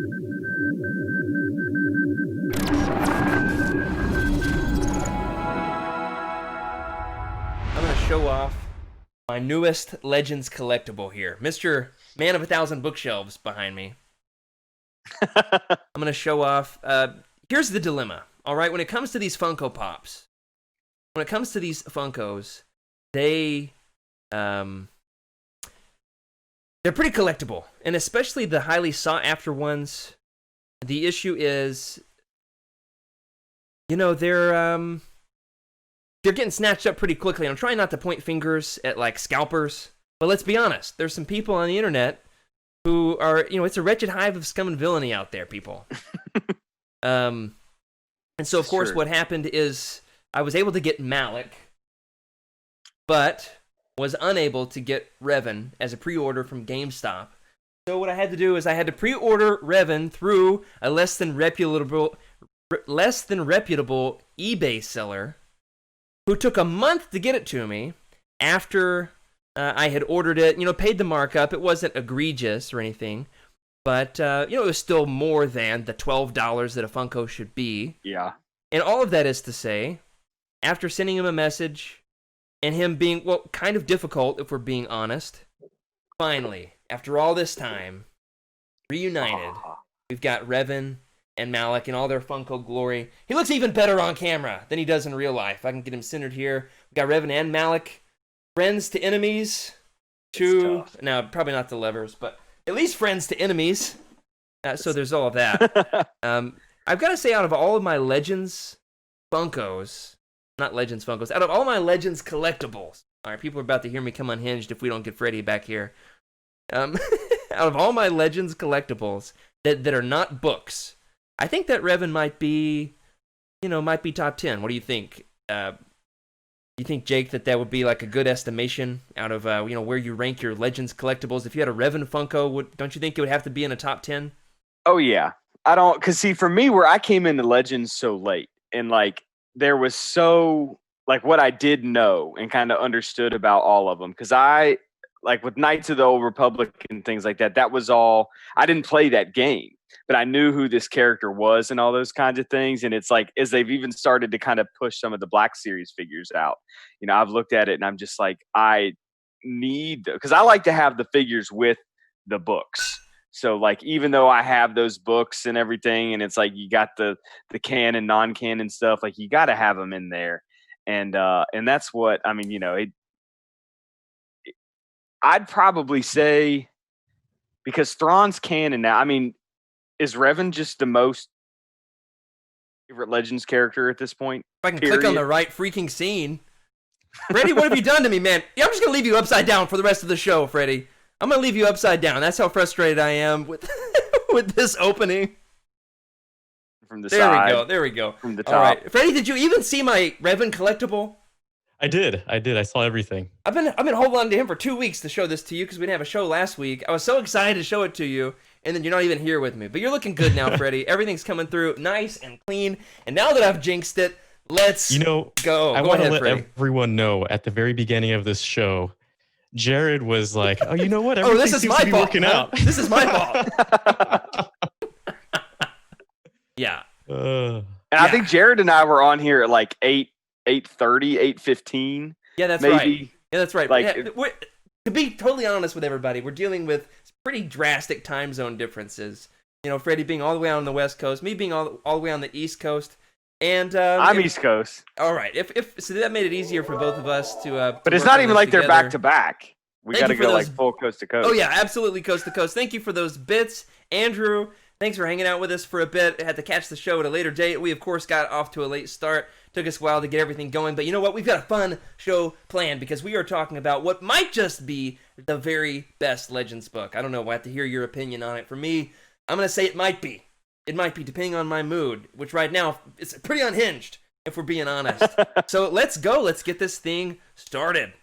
I'm going to show off my newest Legends collectible here. Mr. Man of 1,000 Bookshelves behind me. I'm going to show off... here's the dilemma, all right? When it comes to these Funko Pops, when it comes to these Funkos, they're pretty collectible, and especially the highly sought-after ones. The issue is, you know, they're getting snatched up pretty quickly. I'm trying not to point fingers at, like, scalpers, but let's be honest. There's some people on the internet who are, you know, it's a wretched hive of scum and villainy out there, people. And so, of course, what happened is I was able to get Malik, but was unable to get Revan as a pre-order from GameStop. So what I had to do is I had to pre-order Revan through a less than reputable eBay seller who took a month to get it to me after I had ordered it, you know, paid the markup. It wasn't egregious or anything, but, you know, it was still more than the $12 that a Funko should be. Yeah. And all of that is to say, after sending him a message and him being, well, kind of difficult, if we're being honest, finally, after all this time, reunited, we've got Revan and Malik in all their Funko glory. He looks even better on camera than he does in real life. I can get him centered here. We got Revan and Malik, friends to enemies, to, now, probably not the levers, but at least friends to enemies. So there's all of that. I've got to say, out of all of my Legends Funkos, not Legends Funkos, out of all my Legends collectibles, all right, people are about to hear me come unhinged if we don't get Freddy back here. Out of all my Legends collectibles that are not books, I think that Revan might be top 10. What do you think? You think, Jake, that would be like a good estimation out of, you know, where you rank your Legends collectibles? If you had a Revan Funko, don't you think it would have to be in a top 10? Oh, yeah. I don't, because see, for me, where I came into Legends so late, and like, there was so, like, what I did know and kind of understood about all of them, because I, like, with Knights of the Old Republic and things like that, that was all, I didn't play that game, but I knew who this character was and all those kinds of things. And it's like, as they've even started to kind of push some of the Black Series figures out, you know, I've looked at it and I'm just like, I need, because I like to have the figures with the books. So, like, even though I have those books and everything, and it's like you got the canon, non-canon stuff, like, you got to have them in there. And that's what, I mean, you know, I'd probably say, because Thrawn's canon now, I mean, is Revan just the most favorite Legends character at this point? If I can click on the right freaking scene. Freddy, what have you done to me, man? Yeah, I'm just going to leave you upside down for the rest of the show, Freddy. I'm going to leave you upside down. That's how frustrated I am with with this opening. From the side. There we go. From the top. All right. Freddy, did you even see my Revan collectible? I did. I saw everything. I've been holding on to him for 2 weeks to show this to you because we didn't have a show last week. I was so excited to show it to you, and then you're not even here with me. But you're looking good now, Freddy. Everything's coming through nice and clean. And now that I've jinxed it, let's go. I want to let everyone know at the very beginning of this show, Jared was like, "Oh, you know what? Everything this is seems my to be fault. working out. This is my fault." Yeah. And I think Jared and I were on here at like 8:30, 8:15. Yeah, that's maybe. right. Yeah, that's right. Like, yeah, to be totally honest with everybody, we're dealing with pretty drastic time zone differences. You know, Freddy being all the way on the West Coast, me being all the way on the East Coast. And I'm East Coast. All right. So that made it easier for both of us to but it's not even like they're back to back. We got to go like full coast to coast. Oh yeah, absolutely coast to coast. Thank you for those bits, Andrew. Thanks for hanging out with us for a bit. Had to catch the show at a later date. We of course got off to a late start. Took us a while to get everything going, but you know what? We've got a fun show planned because we are talking about what might just be the very best Legends book. I don't know. We'll have to hear your opinion on it. For me, I'm going to say it might be. It might be, depending on my mood, which right now is pretty unhinged, if we're being honest. So let's go. Let's get this thing started.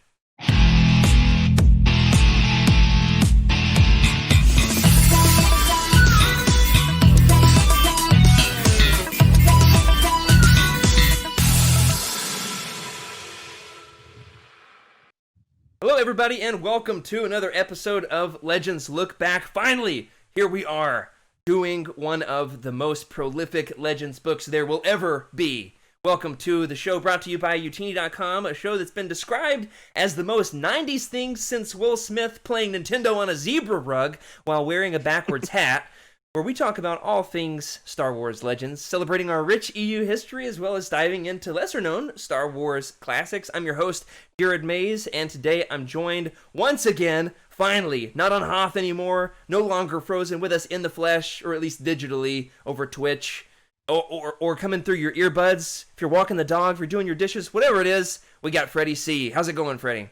Hello, everybody, and welcome to another episode of Legends Lookback. Finally, here we are. doing one of the most prolific Legends books there will ever be. Welcome to the show brought to you by Youtini.com, a show that's been described as the most 90s thing since Will Smith playing Nintendo on a zebra rug while wearing a backwards hat, where we talk about all things Star Wars Legends, celebrating our rich EU history as well as diving into lesser-known Star Wars classics. I'm your host, Jared Mays, and today I'm joined once again, finally, not on Hoth anymore, no longer frozen with us in the flesh, or at least digitally, over Twitch, or coming through your earbuds. If you're walking the dog, if you're doing your dishes, whatever it is, we got Freddy C. How's it going, Freddy?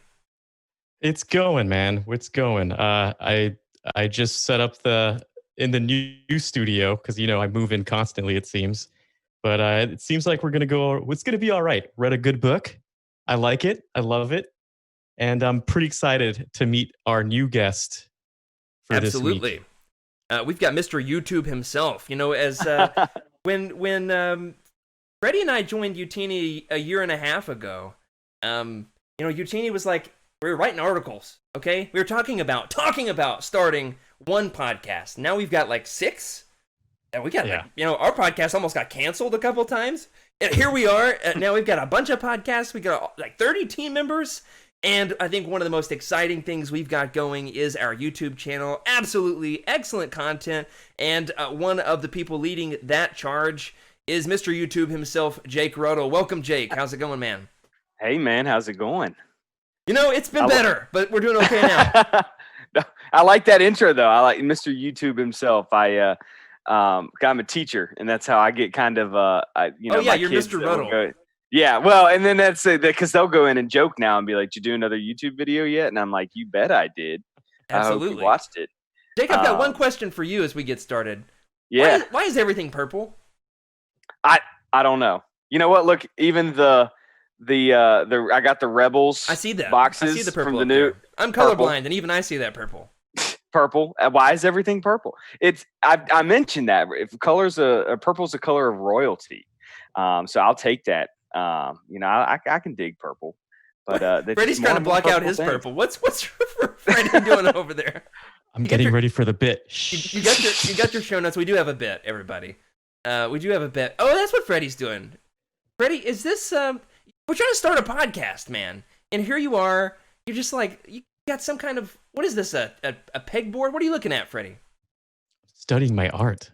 It's going, man. It's going. I just set up in the new studio because I move in constantly, it seems. But it seems like it's gonna be all right. Read a good book. I like it. I love it. And I'm pretty excited to meet our new guest for this week. Absolutely. We've got Mr. YouTube himself. As when Freddy and I joined Youtini a year and a half ago, Youtini was like, we were writing articles, okay? We were talking about starting one podcast. Now we've got like 6. And we got, our podcast almost got canceled a couple times. And here we are. Now we've got a bunch of podcasts. We got like 30 team members. And I think one of the most exciting things we've got going is our YouTube channel. Absolutely excellent content. And one of the people leading that charge is Mr. YouTube himself, Jake Ruddle. Welcome, Jake. How's it going, man? Hey, man. How's it going? It's been better, but we're doing okay now. I like that intro, though. I like Mr. YouTube himself. I'm a teacher, and that's how I get kind of, you're Mr. Ruddle. Yeah, well, and then that's because they'll go in and joke now and be like, "Did you do another YouTube video yet?" And I'm like, "You bet I did. Absolutely. I hope you watched it." Jake, I've got one question for you as we get started. Yeah. Why is everything purple? I don't know. You know what? Look, even the I got the Rebels. I see that boxes. I see the purple from the new. I'm colorblind, and even I see that purple. Purple. Why is everything purple? I mentioned that if color's purple's a color of royalty, so I'll take that. I can dig purple, but Freddy's trying to block out his purple. What's Freddy doing over there? I'm getting ready for the bit. You got your show notes. We do have a bit, everybody. We do have a bit. Oh, that's what Freddy's doing. Freddy, is this we're trying to start a podcast, man, and here you are. You're just like, you got some kind of, what is this, a pegboard? What are you looking at, Freddy? Studying my art.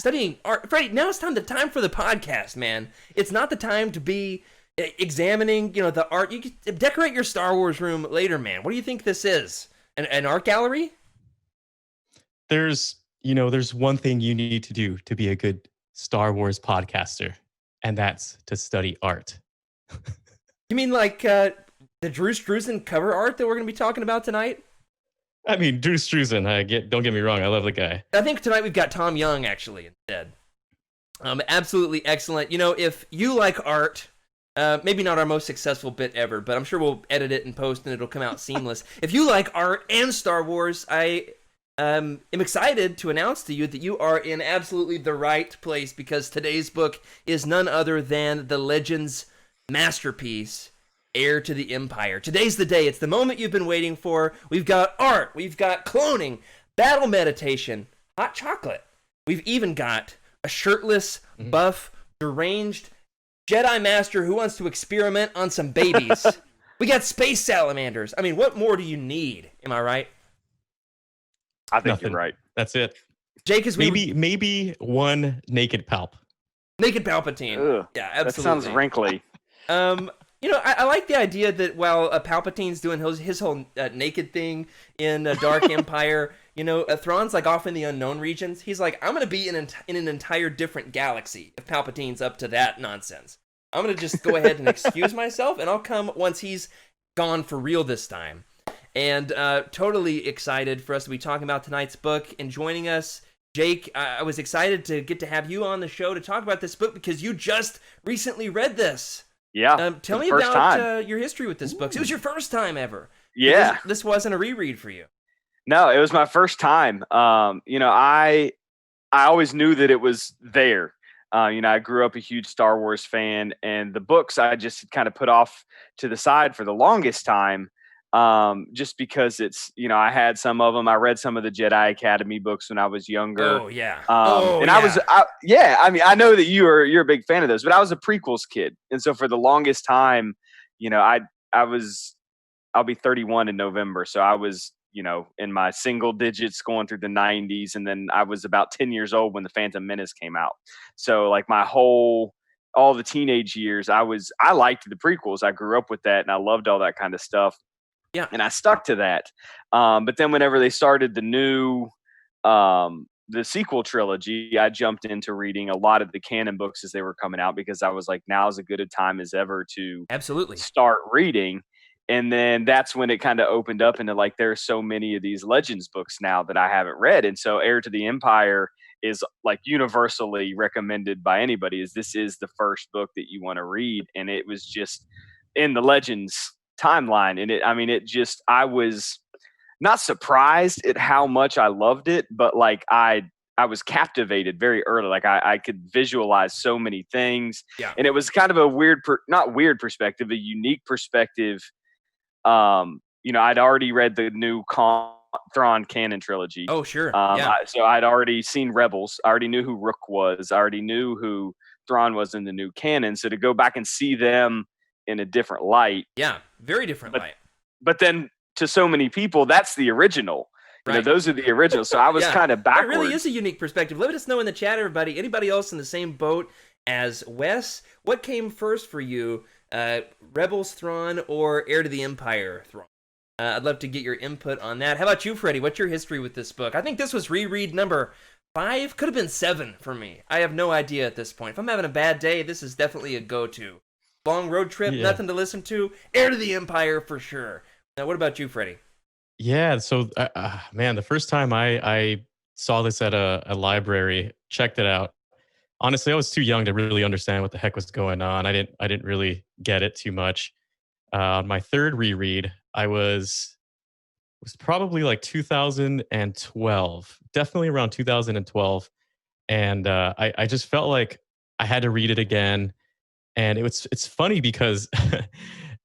Studying art. Freddy, now it's time for the podcast, man. It's not the time to be examining, the art. You can decorate your Star Wars room later, man. What do you think this is? An art gallery? There's one thing you need to do to be a good Star Wars podcaster, and that's to study art. You mean like the Drew Struzan cover art that we're going to be talking about tonight? I mean, Drew Struzan, don't get me wrong, I love the guy. I think tonight we've got Tom Young, actually, instead. Absolutely excellent. If you like art, maybe not our most successful bit ever, but I'm sure we'll edit it and post and it'll come out seamless. If you like art and Star Wars, I am excited to announce to you that you are in absolutely the right place, because today's book is none other than the Legends masterpiece, Heir to the Empire. Today's the day. It's the moment you've been waiting for. We've got art. We've got cloning, battle meditation, hot chocolate. We've even got a shirtless, buff, deranged Jedi Master who wants to experiment on some babies. We got space salamanders. I mean, what more do you need? Am I right? I think Nothing. You're right. That's it. Jake, is maybe one naked palp. Naked Palpatine. Ugh, Yeah, absolutely. that sounds wrinkly. I like the idea that while Palpatine's doing his whole naked thing in Dark Empire, Thrawn's like off in the unknown regions. He's like, I'm going to be in an entire different galaxy if Palpatine's up to that nonsense. I'm going to just go ahead and excuse myself, and I'll come once he's gone for real this time. And totally excited for us to be talking about tonight's book. And joining us, Jake, I was excited to get to have you on the show to talk about this book because you just recently read this. Yeah. Tell me about your history with this book. It was your first time ever. Yeah. This wasn't a reread for you. No, it was my first time. I always knew that it was there. I grew up a huge Star Wars fan, and the books I just kind of put off to the side for the longest time. just because it's, I had some of them. I read some of the Jedi Academy books when I was younger. Oh yeah. I mean, I know that you're a big fan of those, but I was a prequels kid, and so for the longest time, I'll be 31 in November, so I was, in my single digits going through the 90s, and then I was about 10 years old when the Phantom Menace came out. So like all the teenage years, I liked the prequels. I grew up with that, and I loved all that kind of stuff. Yeah. And I stuck to that. But then whenever they started the sequel trilogy, I jumped into reading a lot of the canon books as they were coming out, because I was like, now is as good a time as ever to absolutely start reading. And then that's when it kind of opened up into like, there are so many of these Legends books now that I haven't read. And so Heir to the Empire is like universally recommended by anybody, as this is the first book that you want to read. And it was just in the Legends timeline. And I was not surprised at how much I loved it, but like I was captivated very early. Like I could visualize so many things. Yeah. And it was kind of a not weird perspective, a unique perspective. I'd already read the new Thrawn canon trilogy. Oh, sure. So I'd already seen Rebels. I already knew who Rook was. I already knew who Thrawn was in the new canon. So to go back and see them in a different light. Yeah, very different light. But then to so many people, that's the original. Right. Those are the originals. So I was kind of backwards. It really is a unique perspective. Let us know in the chat, everybody. Anybody else in the same boat as Wes? What came first for you? Rebels Thrawn or Heir to the Empire Thrawn? I'd love to get your input on that. How about you, Freddy? What's your history with this book? I think this was reread number 5. Could have been 7 for me. I have no idea at this point. If I'm having a bad day, this is definitely a go-to. Long road trip, nothing to listen to. Heir to the Empire for sure. Now, what about you, Freddy? Yeah, so man, the first time I saw this at a library, checked it out. Honestly, I was too young to really understand what the heck was going on. I didn't really get it too much. My third reread, it was probably like 2012, definitely around 2012, and I just felt like I had to read it again. And it's funny because I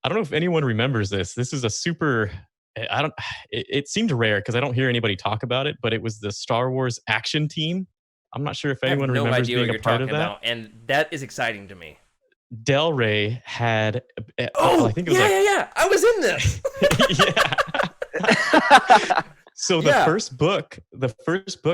don't know if anyone remembers this. This is a super. It seemed rare because I don't hear anybody talk about it, but it was the Star Wars action team. I'm not sure if anyone remembers being a part of that. And that is exciting to me. Del Rey had. I think it was yeah. I was in this. Yeah. So the first book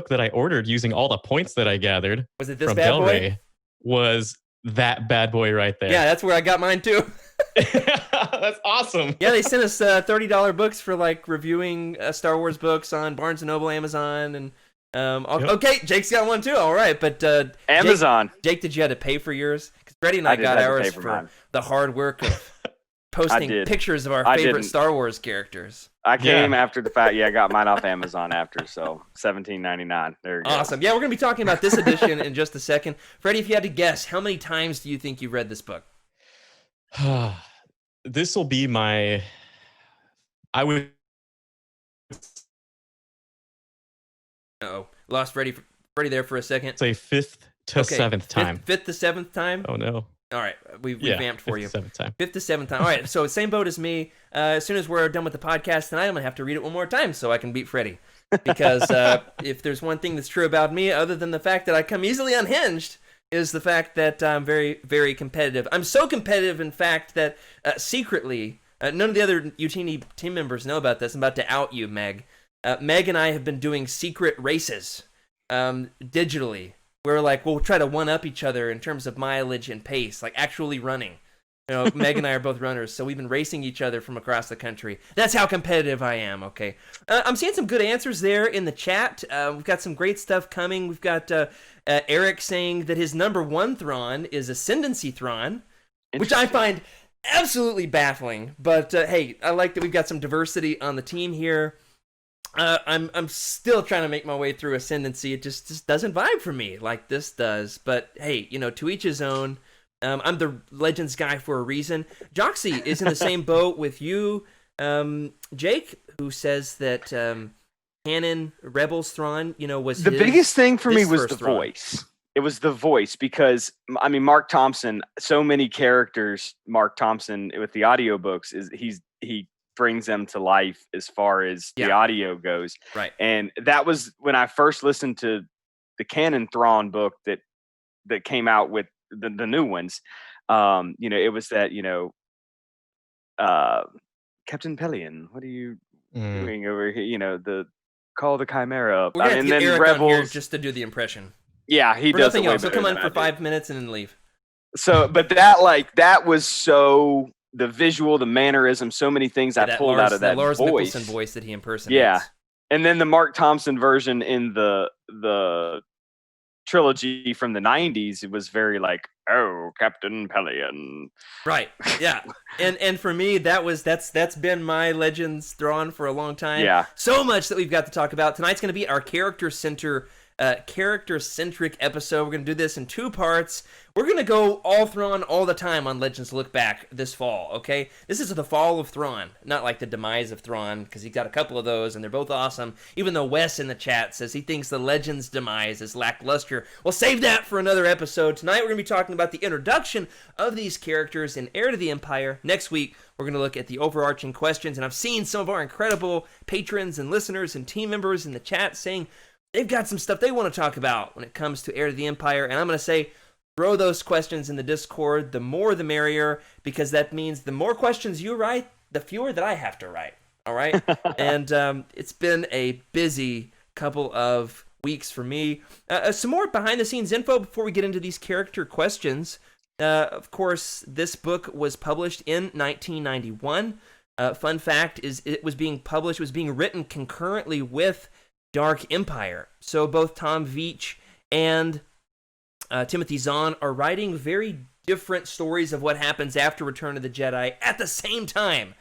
that I ordered using all the points that I gathered was it this from bad Del boy? Rey was that bad boy right there. Yeah, that's where I got mine too. That's awesome. Yeah, they sent us $30 books for like reviewing Star Wars books on Barnes & Noble, Amazon, and okay, Jake's got one too. All right, but Amazon. Jake, did you have to pay for yours? Because Freddie and I got ours for the hard work of posting pictures of our favorite Star Wars characters. I came after the fact. Yeah, I got mine off Amazon after, so $17.99. There you go. Awesome. Yeah, we're gonna be talking about this edition in just a second. Freddie, if you had to guess, how many times do you think you've read this book? This will be my. I would. Uh-oh, lost Freddie there for a second. Say 5th to 7th time. 5th to 7th time. Oh no. All right, we vamped for you. 5th to 7th time. 5th to 7th time. All right, so same boat as me. As soon as we're done with the podcast tonight, I'm gonna have to read it one more time so I can beat Freddie. Because if there's one thing that's true about me, other than the fact that I come easily unhinged, is the fact that I'm very, very competitive. I'm so competitive, in fact, that secretly, none of the other Youtini team members know about this. I'm about to out you, Meg. Meg and I have been doing secret races digitally. We'll try to one-up each other in terms of mileage and pace, like actually running. Meg and I are both runners, so we've been racing each other from across the country. That's how competitive I am, okay? I'm seeing some good answers there in the chat. We've got some great stuff coming. We've got Eric saying that his number 1 Thrawn is Ascendancy Thrawn, which I find absolutely baffling. But hey, I like that we've got some diversity on the team here. I'm still trying to make my way through Ascendancy. It just doesn't vibe for me like this does. But hey, to each his own. I'm the Legends guy for a reason. Joxy is in the same boat with you, Jake, who says that canon Rebels Thrawn, was the biggest thing for me was the Thrawn. voice. It was the voice because Mark Thompson. So many characters. Mark Thompson with the audiobooks he brings them to life as far as the audio goes. Right. And that was when I first listened to the canon Thrawn book that came out with the new ones. It was that, Captain Pelion, what are you doing over here? The call the Chimera up. We're gonna have to get Eric on here just to do the impression. Yeah, he for does nothing it way else. He'll better come on than for I do. 5 minutes and then leave. So, but that was so the visual, the mannerism, so many things I pulled out of that Lars voice. Mikkelsen voice that he impersonates. Yeah, and then the Mark Thompson version in the trilogy from the 90s, it was very like, oh, Captain Pelion. Right. Yeah. and for me, that's been my Legends Thrawn for a long time. Yeah. So much that we've got to talk about. Tonight's going to be our character-centric episode. We're going to do this in 2 parts. We're going to go all Thrawn all the time on Legends Lookback this fall, okay? This is the Fall of Thrawn, not like the demise of Thrawn, because he's got a couple of those, and they're both awesome, even though Wes in the chat says he thinks the Legends demise is lackluster. We'll save that for another episode. Tonight we're going to be talking about the introduction of these characters in Heir to the Empire. Next week, we're going to look at the overarching questions, and I've seen some of our incredible patrons and listeners and team members in the chat saying they've got some stuff they want to talk about when it comes to Heir to the Empire, and I'm going to say, throw those questions in the Discord. The more the merrier, because that means the more questions you write, the fewer that I have to write. All right? And it's been a busy couple of weeks for me. Some more behind-the-scenes info before we get into these character questions. Of course, this book was published in 1991. Fun fact is it was being written concurrently with Dark Empire. So both Tom Veitch and Timothy Zahn are writing very different stories of what happens after Return of the Jedi at the same time.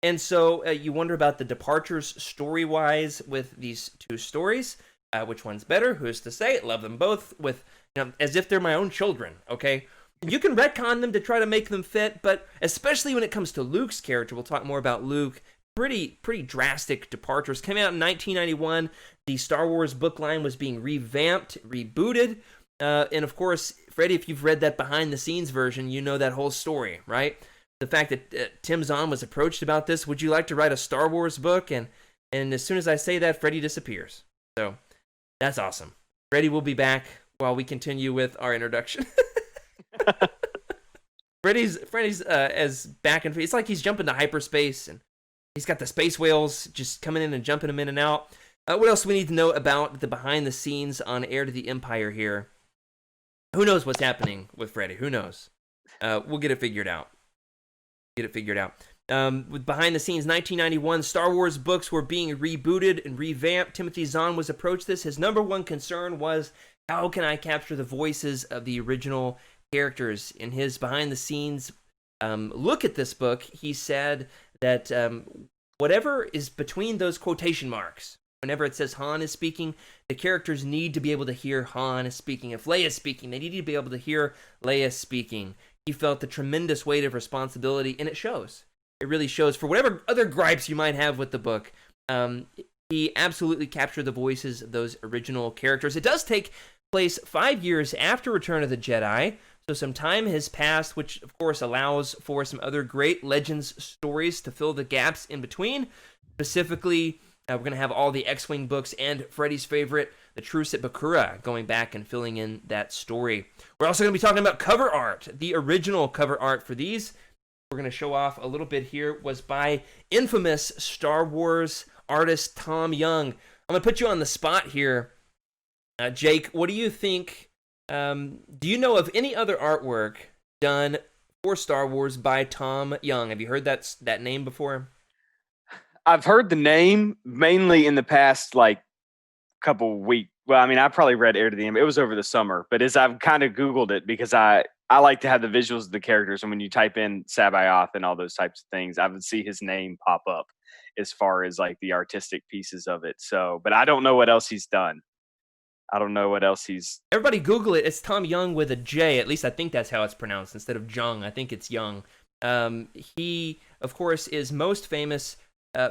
And so you wonder about the departures story-wise with these 2 stories. Which one's better? Who's to say? Love them both with, as if they're my own children, okay? You can retcon them to try to make them fit, but especially when it comes to Luke's character, we'll talk more about Luke. Pretty drastic departures. Came out in 1991. The Star Wars book line was being revamped, rebooted. And of course, Freddy, if you've read that behind-the-scenes version, you know that whole story, right? The fact that Tim Zahn was approached about this, would you like to write a Star Wars book? And as soon as I say that, Freddy disappears. So that's awesome. Freddy will be back while we continue with our introduction. Freddy's as back and it's like he's jumping to hyperspace, and he's got the space whales just coming in and jumping him in and out. What else do we need to know about the behind-the-scenes on Heir to the Empire here? Who knows what's happening with Freddy? Who knows? We'll get it figured out. With behind the scenes, 1991, Star Wars books were being rebooted and revamped. Timothy Zahn was approached this. His number one concern was, how can I capture the voices of the original characters? In his behind the scenes look at this book, he said that whatever is between those quotation marks, whenever it says Han is speaking, the characters need to be able to hear Han is speaking. If Leia is speaking, they need to be able to hear Leia speaking. He felt the tremendous weight of responsibility, and it shows. It really shows. For whatever other gripes you might have with the book, he absolutely captured the voices of those original characters. It does take place 5 years after Return of the Jedi, so some time has passed, which of course allows for some other great Legends stories to fill the gaps in between. Specifically, we're going to have all the X-Wing books and Freddy's favorite, The Truce at Bakura, going back and filling in that story. We're also going to be talking about cover art. The original cover art for these, we're going to show off a little bit here, was by infamous Star Wars artist Tom Young. I'm going to put you on the spot here. Jake, what do you think? Do you know of any other artwork done for Star Wars by Tom Young? Have you heard that name before? I've heard the name mainly in the past couple weeks. Well, I mean, I probably read Heir to the Empire. It was over the summer, but as I've kind of Googled it, because I like to have the visuals of the characters, and when you type in Sabayoth and all those types of things, I would see his name pop up as far as the artistic pieces of it. So, but I don't know what else he's done. Everybody Google it. It's Tom Young with a J. At least I think that's how it's pronounced instead of Jung. I think it's Young. He, of course, is most famous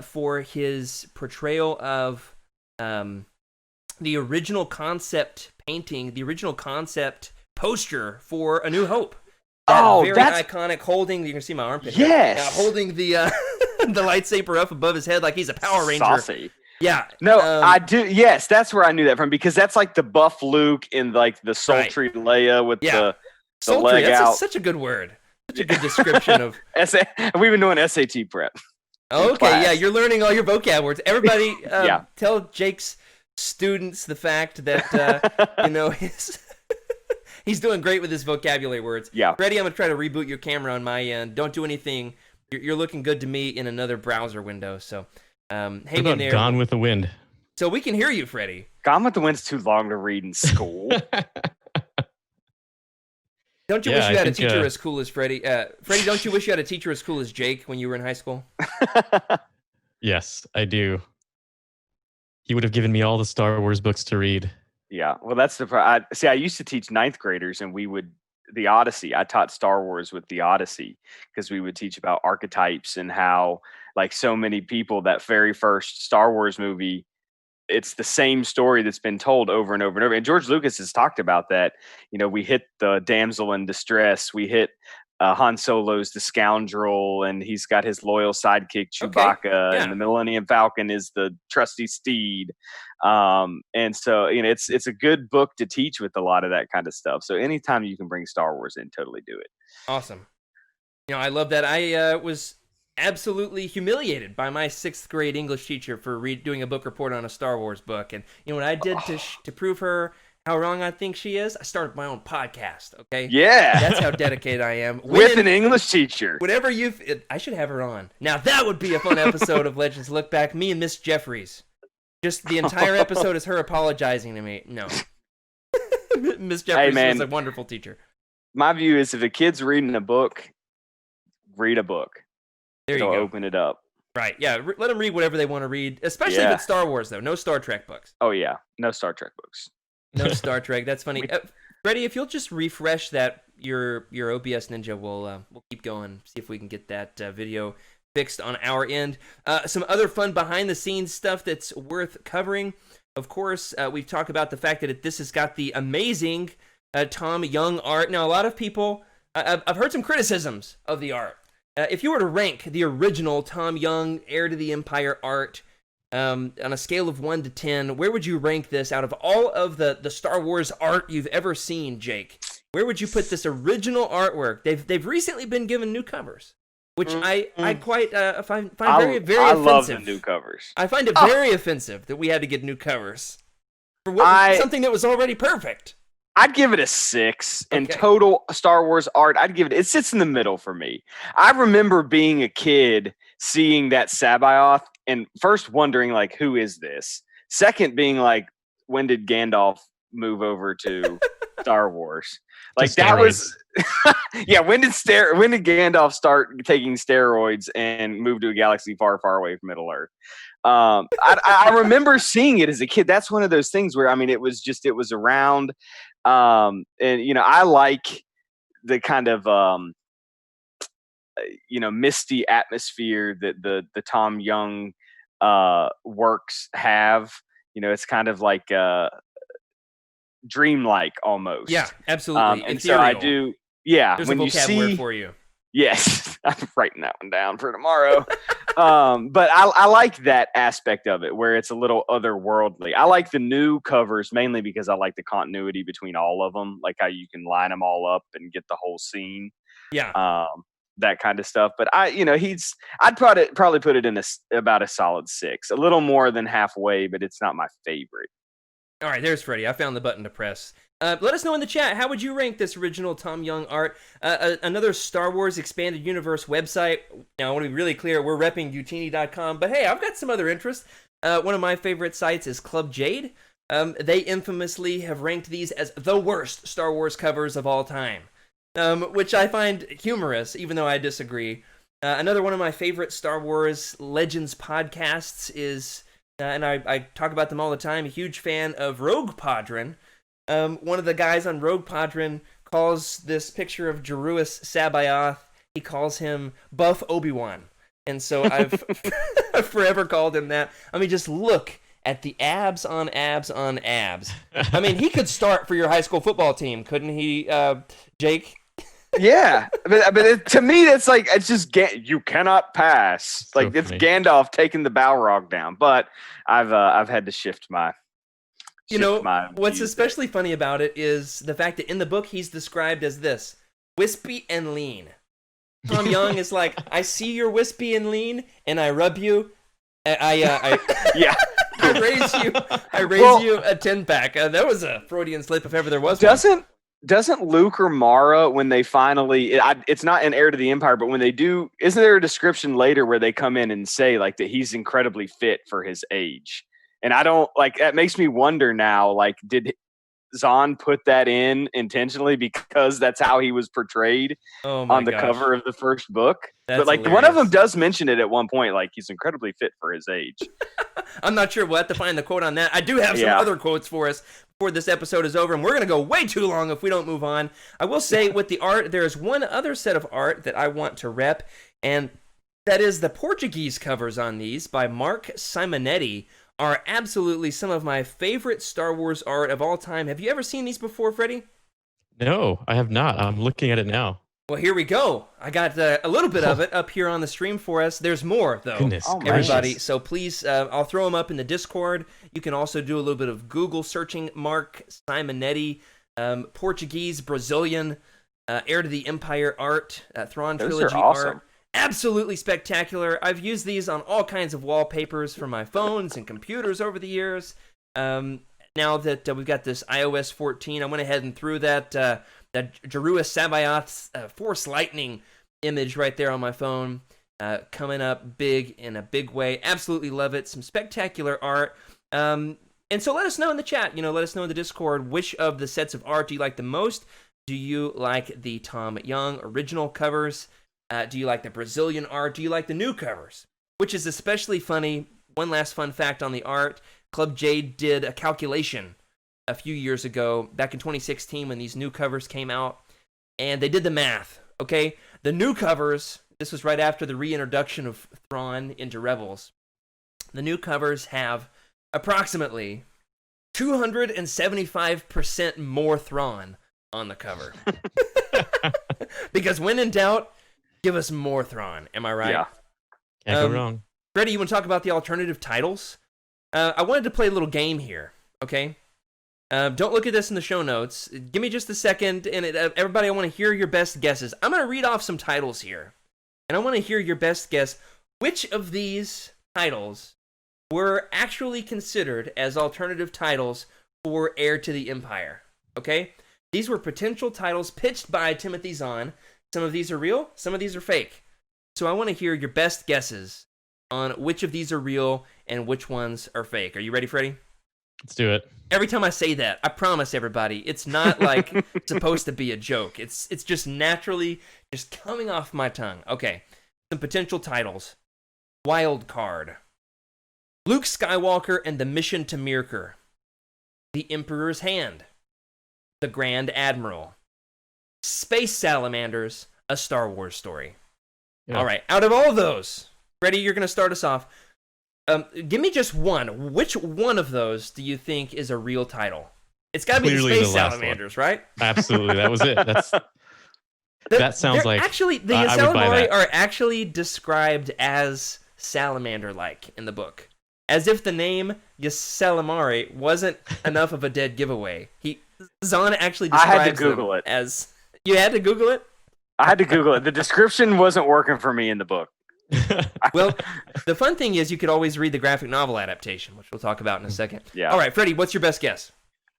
for his portrayal of the original concept painting, the original concept poster for A New Hope. That very iconic, holding, you can see my armpit. Yes. Holding the the lightsaber up above his head like he's a Power Ranger. Saucy. Yeah. No, I do. Yes, that's where I knew that from, because that's like the buff Luke in like the sultry Leia with the sultry, leg out. Such a good word. Such a good description of. We've been doing SAT prep. Okay, yeah, you're learning all your vocab words. Everybody, Yeah. tell Jake's students the fact that he's doing great with his vocabulary words. Yeah. Freddy, I'm gonna try to reboot your camera on my end. Don't do anything. You're looking good to me in another browser window. So, hang in there. Gone with the Wind. So we can hear you, Freddy. Gone with the Wind's too long to read in school. Don't you wish you had a teacher as cool as Freddy? Freddy, don't you wish you had a teacher as cool as Jake when you were in high school? Yes, I do. He would have given me all the Star Wars books to read. Yeah, well, that's the I used to teach ninth graders, and the Odyssey. I taught Star Wars with the Odyssey, because we would teach about archetypes and how, like, so many people, that very first Star Wars movie, it's the same story that's been told over and over and over. And George Lucas has talked about that. We hit the damsel in distress. We hit Han Solo's the scoundrel, and he's got his loyal sidekick Chewbacca, and the Millennium Falcon is the trusty steed. And so, it's a good book to teach with a lot of that kind of stuff. So anytime you can bring Star Wars in, totally do it. Awesome. I love that. I was absolutely humiliated by my 6th grade English teacher for doing a book report on a Star Wars book. And what I did to prove her how wrong I think she is, I started my own podcast. Okay. Yeah. That's how dedicated I am. With an English teacher. Whatever I should have her on. Now that would be a fun episode of Legends Lookback. Me and Miss Jeffries. Just the entire episode is her apologizing to me. No. Miss Jeffries was a wonderful teacher. My view is, if a kid's reading a book, read a book. There you go. Open it up. Right, yeah. Let them read whatever they want to read, especially if it's Star Wars, though. No Star Trek books. Oh, yeah. No Star Trek books. No Star Trek. That's funny. Freddy, if you'll just refresh that, your OBS Ninja, we'll keep going, see if we can get that video fixed on our end. Some other fun behind-the-scenes stuff that's worth covering. Of course, we've talked about the fact that this has got the amazing Tom Young art. Now, a lot of people, I've heard some criticisms of the art. If you were to rank the original Tom Young Heir to the Empire art on a scale of 1 to 10, where would you rank this out of all of the Star Wars art you've ever seen, Jake? Where would you put this original artwork? They've recently been given new covers, which I quite find very, very offensive. I love the new covers. I find it very offensive that we had to get new covers for something that was already perfect. I'd give it a 6 in total Star Wars art. It sits in the middle for me. I remember being a kid, seeing that Sabaoth, and first wondering, like, who is this? Second being like, when did Gandalf move over to Star Wars? Like, that was yeah, when did Gandalf start taking steroids and move to a galaxy far, far away from Middle Earth? I remember seeing it as a kid. That's one of those things where, it was around. And I like the kind of misty atmosphere that the Tom Young works have. It's kind of like dreamlike almost. Yeah, absolutely. And so I do. Yeah, there's when a you vocab see word for you. Yes, I'm writing that one down for tomorrow. But I like that aspect of it, where it's a little otherworldly. I like the new covers mainly because I like the continuity between all of them, like how you can line them all up and get the whole scene. Yeah. That kind of stuff. But I'd probably put it in about a solid 6, a little more than halfway, but it's not my favorite. All right, there's Freddy. I found the button to press. Let us know in the chat, how would you rank this original Tom Young art? Another Star Wars Expanded Universe website. Now, I want to be really clear, we're repping Youtini.com, but hey, I've got some other interests. One of my favorite sites is Club Jade. They infamously have ranked these as the worst Star Wars covers of all time, which I find humorous, even though I disagree. Another one of my favorite Star Wars Legends podcasts is, and I talk about them all the time, a huge fan of Rogue Podron. One of the guys on Rogue Podron calls this picture of Jeruis Sabaoth, he calls him Buff Obi-Wan. And so I've forever called him that. Just look at the abs on abs on abs. He could start for your high school football team, couldn't he, Jake? Yeah, but to me, that's like it's just you cannot pass. So Like it's funny. Gandalf taking the Balrog down. But I've had to shift my What's views there. especially funny about it is the fact that in the book he's described as this: wispy and lean. Tom Young is like, I see you're wispy and lean, and I rub you. I Yeah. I raise you a 10-pack. That was a Freudian slip if ever there was one. Doesn't Luke or Mara, when they finally, it's not in Heir to the Empire, but when they do, isn't there a description later where they come in and say like that he's incredibly fit for his age? And I don't like that makes me wonder now, like, did Zahn put that in intentionally because that's how he was portrayed Oh my on the gosh. cover of the first book? That's but like one hilarious. of them does mention it at one point, like he's incredibly fit for his age. I'm not sure. We'll have to find the quote on that. I do have some other quotes for us before this episode is over, and we're going to go way too long if we don't move on. I will say with the art, there is one other set of art that I want to rep, and that is the Portuguese covers on these by Mark Simonetti are absolutely some of my favorite Star Wars art of all time. Have you ever seen these before, Freddy? No, I have not. I'm looking at it now. Well, here we go. I got a little bit of it up here on the stream for us. There's more, though, Goodness everybody. gracious. So please, I'll throw them up in the Discord. You can also do a little bit of Google searching Mark Simonetti, Portuguese, Brazilian, Heir to the Empire art, Thrawn Those trilogy are awesome. art. Absolutely spectacular. I've used these on all kinds of wallpapers for my phones and computers over the years. Now that we've got this iOS 14, I went ahead and threw that Jarua Sabayoth's Force Lightning image right there on my phone, coming up big in a big way. Absolutely love it. Some spectacular art. And so let us know in the chat, let us know in the Discord, which of the sets of art do you like the most? Do you like the Tom Young original covers? Do you like the Brazilian art? Do you like the new covers? Which is especially funny. One last fun fact on the art. Club Jade did a calculation a few years ago, back in 2016 when these new covers came out, and they did the math, okay? The new covers, this was right after the reintroduction of Thrawn into Rebels. The new covers have approximately 275% more Thrawn on the cover. Because when in doubt, give us more Thrawn. Am I right? Yeah. Can't go wrong. Freddy, you want to talk about the alternative titles? I wanted to play a little game here, okay? Don't look at this in the show notes. Give me just a second, and everybody, I want to hear your best guesses. I'm going to read off some titles here, and I want to hear your best guess. Which of these titles were actually considered as alternative titles for Heir to the Empire, okay? These were potential titles pitched by Timothy Zahn. Some of these are real, some of these are fake. So I want to hear your best guesses on which of these are real and which ones are fake. Are you ready, Freddy? Let's do it. Every time I say that, I promise everybody, it's not like supposed to be a joke. It's just naturally just coming off my tongue. Okay, some potential titles. Wild Card. Luke Skywalker and the Mission to Mirkor. The Emperor's Hand. The Grand Admiral. Space Salamanders, a Star Wars story. Yeah. All right, out of all of those, Freddy, you're going to start us off. Give me just one. Which one of those do you think is a real title? It's got to be the Clearly Space the last Salamanders, right? Absolutely, that was it. That sounds like actually the I would buy Ysalamari that. are actually described as salamander-like in the book, as if the name Ysalamari wasn't enough of a dead giveaway. Zahn actually I had to describes them Google it. as. You had to Google it? I had to Google it. The description wasn't working for me in the book. Well, the fun thing is you could always read the graphic novel adaptation, which we'll talk about in a second. Yeah. All right, Freddy, what's your best guess?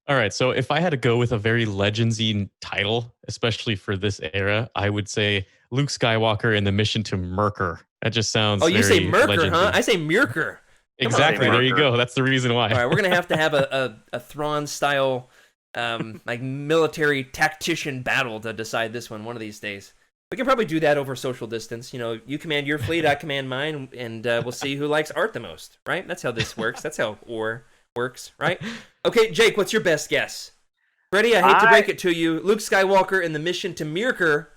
All right, so if I had to go with a very Legendsy title, especially for this era, I would say Luke Skywalker and the Mission to Mirkor. That just sounds. Oh, you say very Mirkor, huh? Legendsy. I say Mirkor. Exactly. There you Mirkor. go. That's the reason why. All right, we're gonna have a Thrawn style, like military tactician battle to decide this one of these days. We can probably do that over social distance. You command your fleet, I command mine, and we'll see who likes art the most. Right? That's how this works. That's how war works. Right? Okay, Jake, what's your best guess? Freddy, I hate to break it to you. Luke Skywalker and the Mission to Mirkor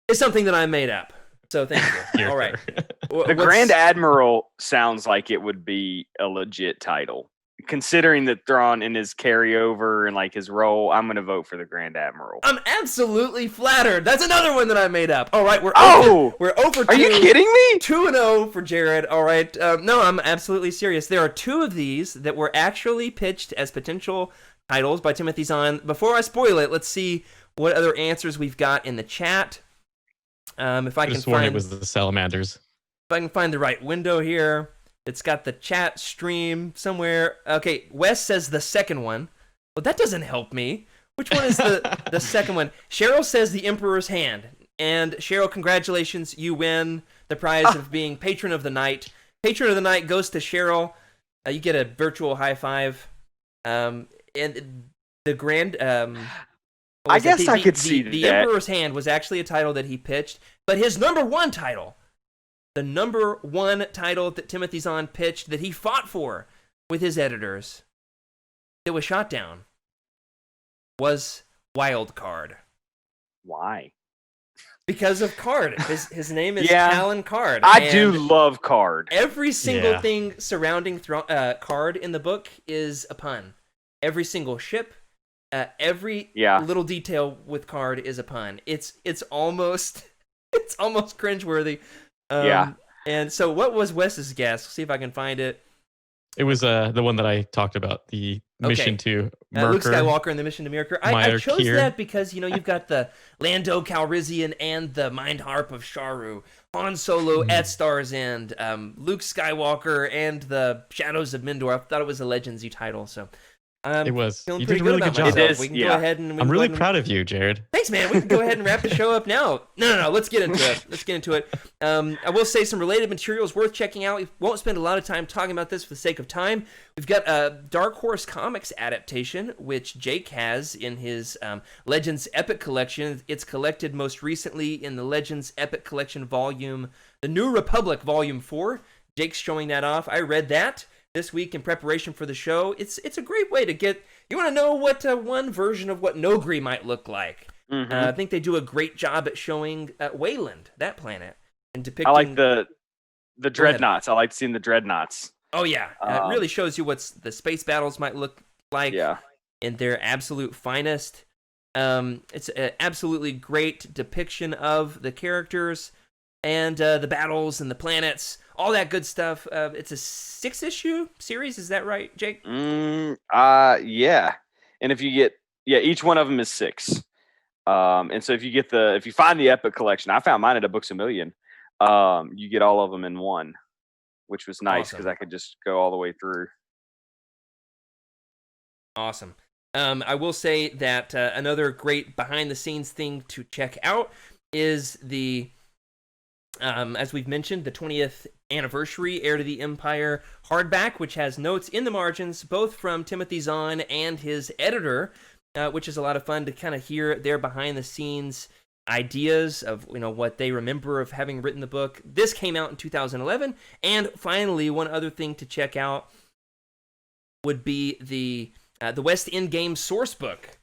is something that I made up. So thank you. All right. The Grand Admiral sounds like it would be a legit title. considering that Thrawn in his carryover and like his role, I'm going to vote for the Grand Admiral. I'm absolutely flattered. That's another one that I made up. All right, we're over. Are you kidding me? 2-0 for Jared. All right. No, I'm absolutely serious. There are two of these that were actually pitched as potential titles by Timothy Zahn. Before I spoil it, let's see what other answers we've got in the chat. If I can find it was the salamanders. If I can find the right window here. It's got the chat stream somewhere. Okay, Wes says the second one. Well, that doesn't help me. Which one is the second one? Cheryl says the Emperor's Hand. And Cheryl, congratulations. You win the prize of being Patron of the Night. Patron of the Night goes to Cheryl. You get a virtual high five. And the grand... I guess I could see that. The Emperor's Hand was actually a title that he pitched. But his number one title... The number one title that Timothy Zahn pitched that he fought for with his editors that was shot down was Wild Card. Why? Because of Card. His name is Alan Card. I do love Card. Every single thing surrounding Card in the book is a pun. Every single ship, every little detail with Card is a pun. It's almost cringeworthy. And so what was Wes's guess? See if I can find it. It was the one that I talked about, the mission to Merkur. Luke Skywalker and the mission to Merkur. I chose that because, you've got the Lando Calrissian and the Mind Harp of Sharu, Han Solo at Star's End, Luke Skywalker and the Shadows of Mindor. I thought it was a Legends title, so... it was. You did a really good job. We can go ahead and... I'm really proud of you, Jared. Thanks, man. We can go ahead and wrap the show up now. No. Let's get into it. I will say some related materials worth checking out. We won't spend a lot of time talking about this for the sake of time. We've got a Dark Horse Comics adaptation, which Jake has in his Legends Epic Collection. It's collected most recently in the Legends Epic Collection volume, The New Republic Volume 4. Jake's showing that off. I read that this week in preparation for the show. It's a great way to get... You want to know what one version of what Nogri might look like. Mm-hmm. I think they do a great job at showing Wayland, that planet, and depicting... I like the dreadnoughts. I like seeing the dreadnoughts. Oh, yeah. It really shows you what the space battles might look like in their absolute finest. It's an absolutely great depiction of the characters and the battles and the planets, all that good stuff. It's a 6-issue series, is that right, Jake? Yeah. And if you get each one of them is 6. And so if you find the Epic Collection, I found mine at a Books A Million. You get all of them in one, which was nice because I could just go all the way through. Awesome. I will say that another great behind-the-scenes thing to check out is the, as we've mentioned, the 20th anniversary Heir to the Empire hardback, which has notes in the margins, both from Timothy Zahn and his editor, which is a lot of fun to kind of hear their behind-the-scenes ideas of what they remember of having written the book. This came out in 2011, and finally, one other thing to check out would be the West End Game source book,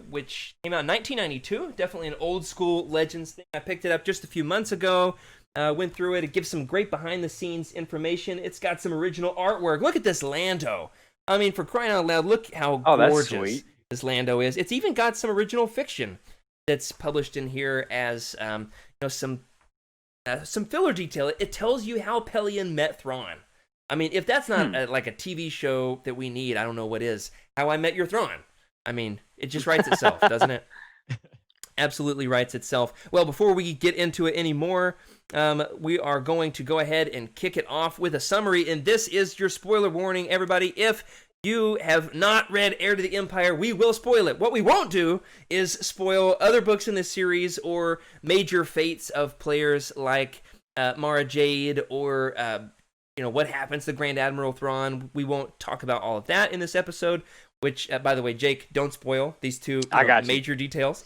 which came out in 1992. Definitely an old school Legends thing. I picked it up just a few months ago. Went through it. It gives some great behind the scenes information. It's got some original artwork. Look at this Lando. I mean, for crying out loud, look how gorgeous this Lando is. It's even got some original fiction that's published in here as some filler detail. It tells you how Pelion met Thrawn. I mean, if that's not like a TV show that we need, I don't know what is. How I Met Your Thrawn. I mean, it just writes itself, doesn't it? Absolutely writes itself. Well, before we get into it anymore, we are going to go ahead and kick it off with a summary, and this is your spoiler warning, everybody. If you have not read Heir to the Empire, we will spoil it. What we won't do is spoil other books in this series or major fates of players like Mara Jade or what happens to Grand Admiral Thrawn. We won't talk about all of that in this episode, which, by the way, Jake, don't spoil these two major details.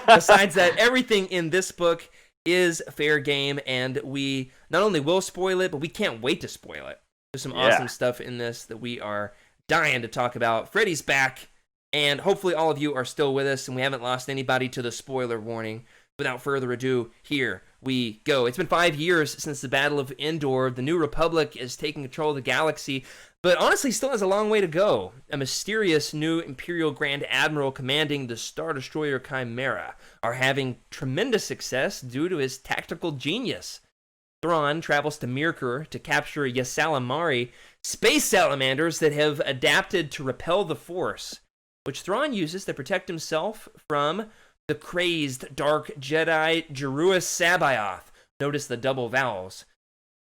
Besides that, everything in this book is fair game, and we not only will spoil it, but we can't wait to spoil it. There's some awesome stuff in this that we are dying to talk about. Freddy's back, and hopefully all of you are still with us, and we haven't lost anybody to the spoiler warning. Without further ado, here we go. It's been 5 years since the Battle of Endor. The New Republic is taking control of the galaxy. but honestly still has a long way to go. A mysterious new Imperial Grand Admiral commanding the Star Destroyer Chimera are having tremendous success due to his tactical genius. Thrawn travels to Mirkur to capture Ysalamari, space salamanders that have adapted to repel the Force, which Thrawn uses to protect himself from the crazed Dark Jedi Jeruus Sabaoth. Notice the double vowels,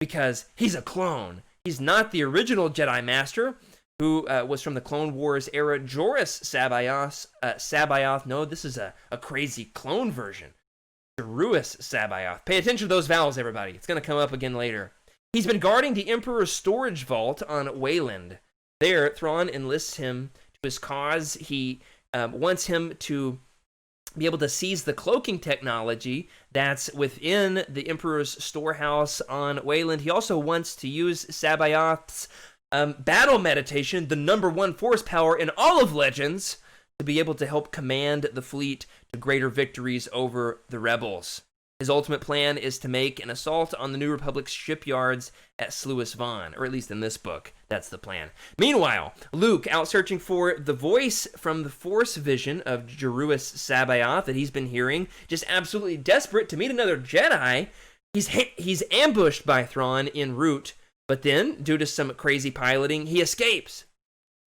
because he's a clone. He's not the original Jedi Master, who was from the Clone Wars era Joruus Sabaoth. No, this is a crazy clone version. Jeruus Sabaoth. Pay attention to those vowels, everybody. It's going to come up again later. He's been guarding the Emperor's storage vault on Wayland. There, Thrawn enlists him to his cause. He wants him to be able to seize the cloaking technology that's within the Emperor's storehouse on Wayland. He also wants to use Sabaoth's battle meditation, the #1 force power in all of Legends, to be able to help command the fleet to greater victories over the rebels. His ultimate plan is to make an assault on the New Republic's shipyards at Sluis Von, or at least in this book, that's the plan. Meanwhile, Luke, out searching for the voice from the Force vision of Jeruus Sabaoth that he's been hearing, just absolutely desperate to meet another Jedi, he's ambushed by Thrawn en route, but then, due to some crazy piloting, he escapes.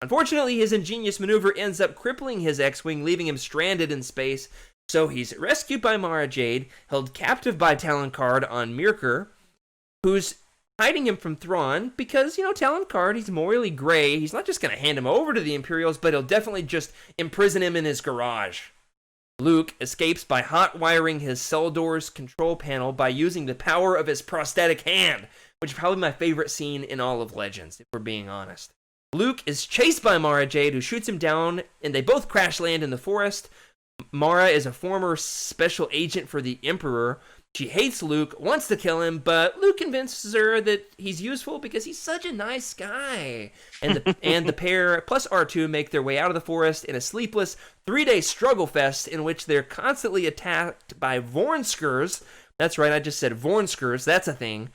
Unfortunately, his ingenious maneuver ends up crippling his X-Wing, leaving him stranded in space. So he's rescued by Mara Jade, held captive by Talon Karrde on Mirkur, who's hiding him from Thrawn because, Talon Karrde, he's morally gray. He's not just going to hand him over to the Imperials, but he'll definitely just imprison him in his garage. Luke escapes by hot-wiring his Seldor's control panel by using the power of his prosthetic hand, which is probably my favorite scene in all of Legends, if we're being honest. Luke is chased by Mara Jade, who shoots him down, and they both crash land in the forest. Mara is a former special agent for the Emperor. She hates Luke, wants to kill him, but Luke convinces her that he's useful because he's such a nice guy. And the pair, plus R2, make their way out of the forest in a sleepless 3-day struggle fest in which they're constantly attacked by Vornskurs. That's right, I just said Vornskurs, that's a thing.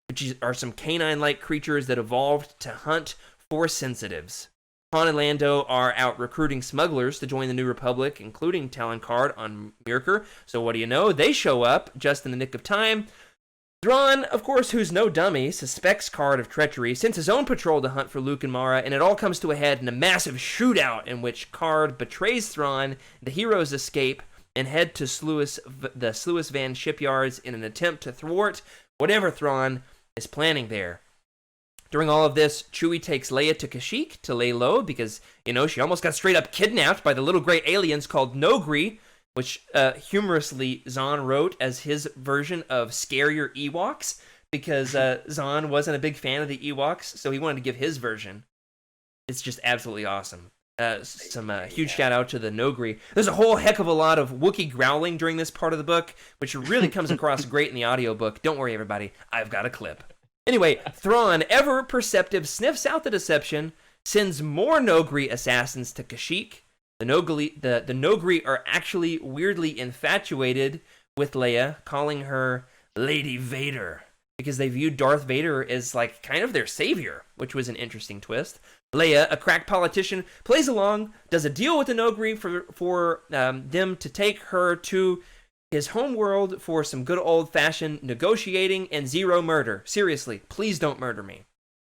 Which are some canine-like creatures that evolved to hunt Force sensitives. Han and Lando are out recruiting smugglers to join the New Republic, including Talon Karrde on Mirkur. So what do you know? They show up just in the nick of time. Thrawn, of course, who's no dummy, suspects Karrde of treachery, sends his own patrol to hunt for Luke and Mara, and it all comes to a head in a massive shootout in which Karrde betrays Thrawn, the heroes escape, and head to the Sluis Van shipyards in an attempt to thwart whatever Thrawn is planning there. During all of this, Chewie takes Leia to Kashyyyk to lay low because, she almost got straight up kidnapped by the little gray aliens called Nogri, which humorously Zahn wrote as his version of Scare Your Ewoks because Zahn wasn't a big fan of the Ewoks, so he wanted to give his version. It's just absolutely awesome. Some huge shout out to the Nogri. There's a whole heck of a lot of Wookiee growling during this part of the book, which really comes across great in the audiobook. Don't worry, everybody. I've got a clip. Anyway, Thrawn, ever perceptive, sniffs out the deception, sends more Nogri assassins to Kashyyyk. The Nogri are actually weirdly infatuated with Leia, calling her Lady Vader, because they viewed Darth Vader as kind of their savior, which was an interesting twist. Leia, a crack politician, plays along, does a deal with the Nogri for them to take her to his homeworld for some good old-fashioned negotiating and zero murder. Seriously, please don't murder me.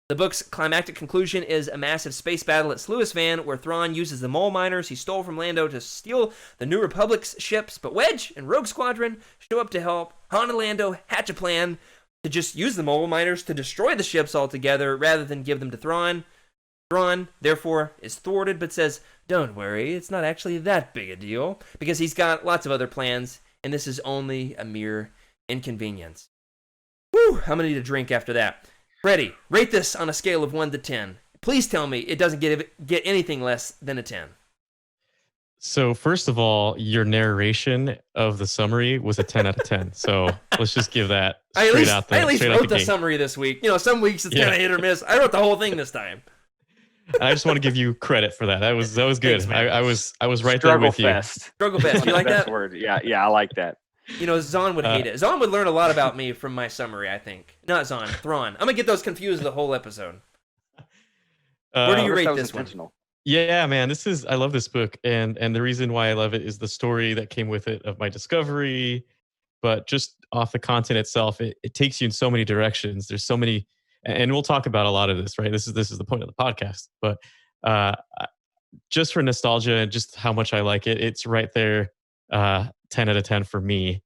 The book's climactic conclusion is a massive space battle at Sluis Van, where Thrawn uses the mole miners he stole from Lando to steal the New Republic's ships, but Wedge and Rogue Squadron show up to help. Han and Lando hatch a plan to just use the mole miners to destroy the ships altogether, rather than give them to Thrawn. Thrawn, therefore, is thwarted, but says, "Don't worry, it's not actually that big a deal," because he's got lots of other plans, and this is only a mere inconvenience. Whew, I'm gonna need a drink after that. Freddy, rate this on a scale of 1 to 10. Please tell me it doesn't get anything less than a 10. So first of all, your narration of the summary was a 10 out of 10. So let's just give that straight out the I at least wrote the gate. summary this week. Some weeks it's kind of hit or miss. I wrote the whole thing this time. I just want to give you credit for that. That was good. Thanks, man. I was right Struggle there with fest. Struggle fest. You like Best that? word. Yeah, I like that. Zahn would hate it. Zahn would learn a lot about me from my summary, I think. Not Zahn, Thrawn. I'm going to get those confused the whole episode. Where do I you wonder if rate that was this one? intentional. Yeah, man, I love this book, and the reason why I love it is the story that came with it of my discovery, but just off the content itself, it takes you in so many directions. There's so many, and we'll talk about a lot of this, right? This is the point of the podcast, but uh, just for nostalgia and just how much I like it, it's right there, 10 out of 10 for me.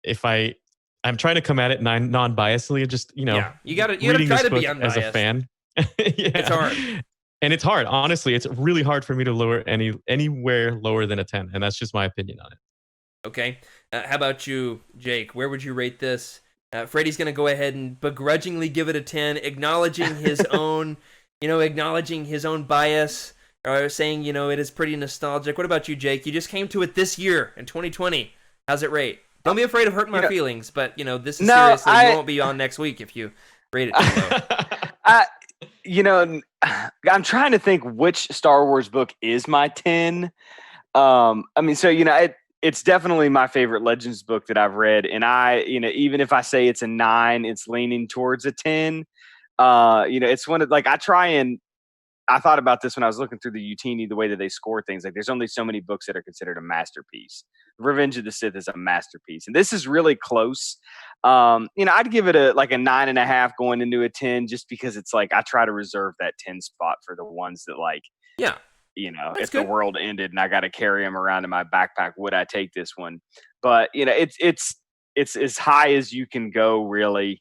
If I'm trying to come at it non-biasedly, just Yeah, you gotta reading try this to be book as a unbiased. fan. Yeah. It's hard. And it's hard. Honestly, it's really hard for me to lower anywhere lower than a 10, and that's just my opinion on it. Okay. How about you, Jake? Where would you rate this? Freddy's going to go ahead and begrudgingly give it a 10, acknowledging his own, acknowledging his own bias, or saying, it is pretty nostalgic. What about you, Jake? You just came to it this year in 2020. How's it rate? Don't be afraid of hurting my feelings, but, this is seriously, you won't be on next week if you rate it too low. I'm trying to think which Star Wars book is my 10. It's definitely my favorite Legends book that I've read. And even if I say it's a 9, it's leaning towards a 10. It's one of I thought about this when I was looking through the Youtini, the way that they score things. Like, there's only so many books that are considered a masterpiece. Revenge of the Sith is a masterpiece, and this is really close. I'd give it a 9.5 going into a 10, just because it's like I try to reserve that 10 spot for the ones that if the world ended and I got to carry them around in my backpack, would I take this one? But it's as high as you can go, really.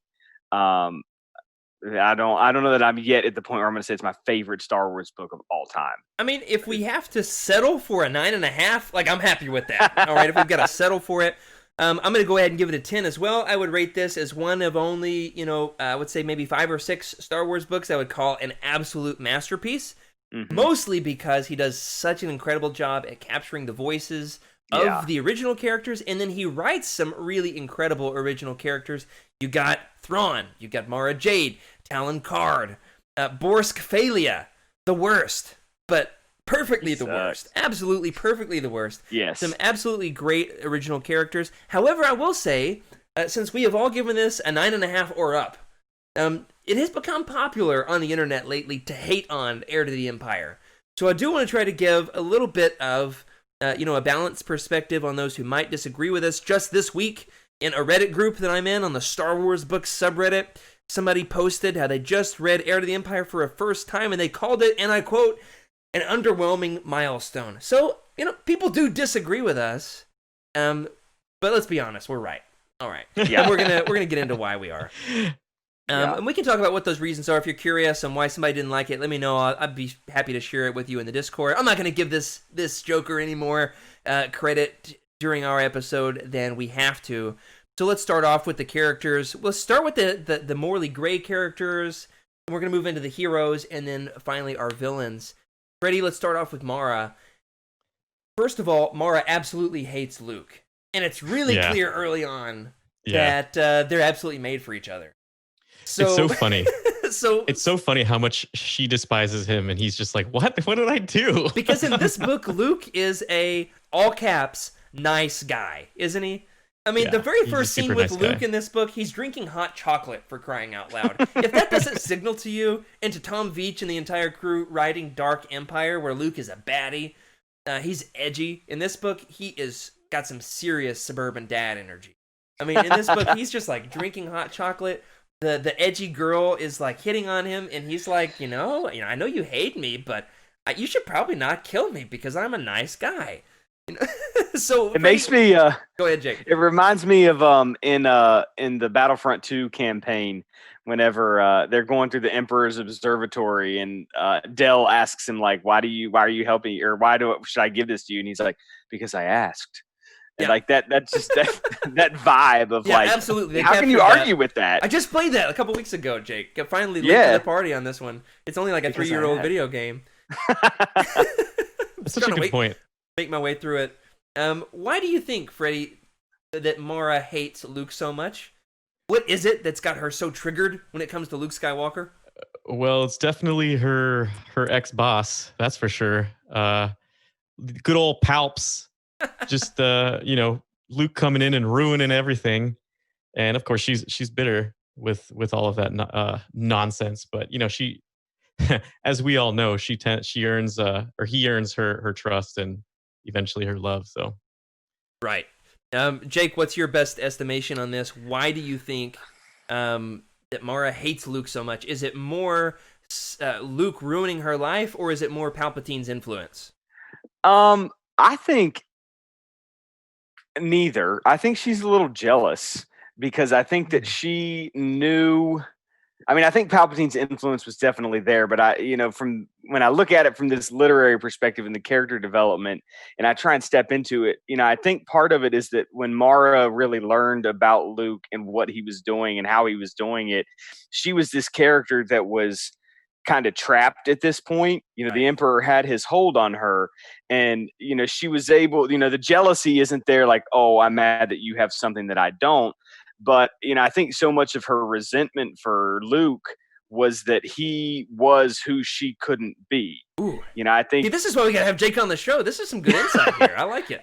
I don't know that I'm yet at the point where I'm going to say it's my favorite Star Wars book of all time. I mean, if we have to settle for a 9.5, I'm happy with that. All right, if we've got to settle for it, I'm going to go ahead and give it a 10 as well. I would rate this as one of only, I would say maybe 5 or 6 Star Wars books I would call an absolute masterpiece. Mm-hmm. Mostly because he does such an incredible job at capturing the voices of the original characters, and then he writes some really incredible original characters. You got Thrawn, you got Mara Jade, Talon Karrde, Borsk Phalia, the worst, but perfectly the worst. Absolutely perfectly the worst. Yes. Some absolutely great original characters. However, I will say, since we have all given this a 9.5 or up, it has become popular on the internet lately to hate on Heir to the Empire. So I do want to try to give a little bit of, a balanced perspective on those who might disagree with us. Just this week, in a Reddit group that I'm in on the Star Wars Books subreddit, somebody posted how they just read Heir to the Empire for a first time, and they called it, and I quote, an underwhelming milestone. So, people do disagree with us, but let's be honest, we're right. All right. Yeah. We're gonna get into why we are. And we can talk about what those reasons are. If you're curious on why somebody didn't like it, let me know. I'd be happy to share it with you in the Discord. I'm not going to give this Joker any more credit during our episode than we have to. So let's start off with the characters. We'll start with the morally gray characters, and we're going to move into the heroes, and then finally our villains. Freddy, let's start off with Mara. First of all, Mara absolutely hates Luke. And it's really clear early on that they're absolutely made for each other. So, it's so funny. It's so funny how much she despises him, and he's just like, "What? What did I do?" Because in this book, Luke is a all caps nice guy, isn't he? I mean, the very first scene with Luke in this book, he's drinking hot chocolate, for crying out loud. If that doesn't signal to you, and to Tom Veach and the entire crew writing Dark Empire, where Luke is a baddie, he's edgy. In this book, he is got some serious suburban dad energy. I mean, in this book, he's just like drinking hot chocolate. The edgy girl is like hitting on him, and he's like, I know you hate me, but you should probably not kill me because I'm a nice guy. So it makes me go ahead, Jake. It reminds me of in the Battlefront 2 campaign, whenever they're going through the Emperor's Observatory, and Del asks him, like, why are you helping, or should I give this to you? And he's like, because I asked. And like that's just that vibe of absolutely. How can you argue with that? I just played that a couple weeks ago, Jake. Finally late to the party on this one. It's only like a 3-year-old video game. That's such a good point. Make my way through it. Why do you think, Freddy, that Mara hates Luke so much? What is it that's got her so triggered when it comes to Luke Skywalker? Well, it's definitely her ex-boss, that's for sure. Good old Palps. Just Luke coming in and ruining everything, and of course she's bitter with all of that nonsense. But she as we all know, she earns he earns her trust and eventually her love. So Right. Jake, what's your best estimation on this? Why do you think that Mara hates Luke so much? Is it more Luke ruining her life, or is it more Palpatine's influence? I think neither. I think she's a little jealous because I think that she knew. I mean, I think Palpatine's influence was definitely there, but from when I look at it from this literary perspective and the character development, and I try and step into it, I think part of it is that when Mara really learned about Luke and what he was doing and how he was doing it, she was this character that was kind of trapped at this point. Right. The Emperor had his hold on her, and she was able. The jealousy isn't there, like, oh, I'm mad that you have something that I don't. But, I think so much of her resentment for Luke was that he was who she couldn't be. Ooh. I think this is why we got to have Jake on the show. This is some good insight here. I like it.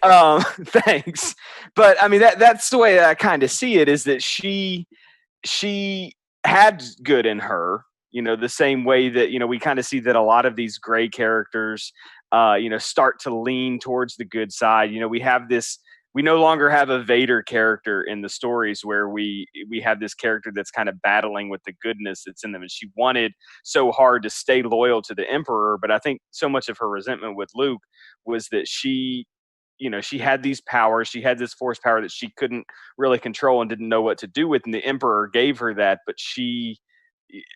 Thanks. But I mean, that's the way that I kind of see it, is that she had good in her, the same way that, we kind of see that a lot of these gray characters, start to lean towards the good side. We no longer have a Vader character in the stories where we have this character that's kind of battling with the goodness that's in them. And she wanted so hard to stay loyal to the Emperor. But I think so much of her resentment with Luke was that she had these powers. She had this force power that she couldn't really control and didn't know what to do with. And the Emperor gave her that. But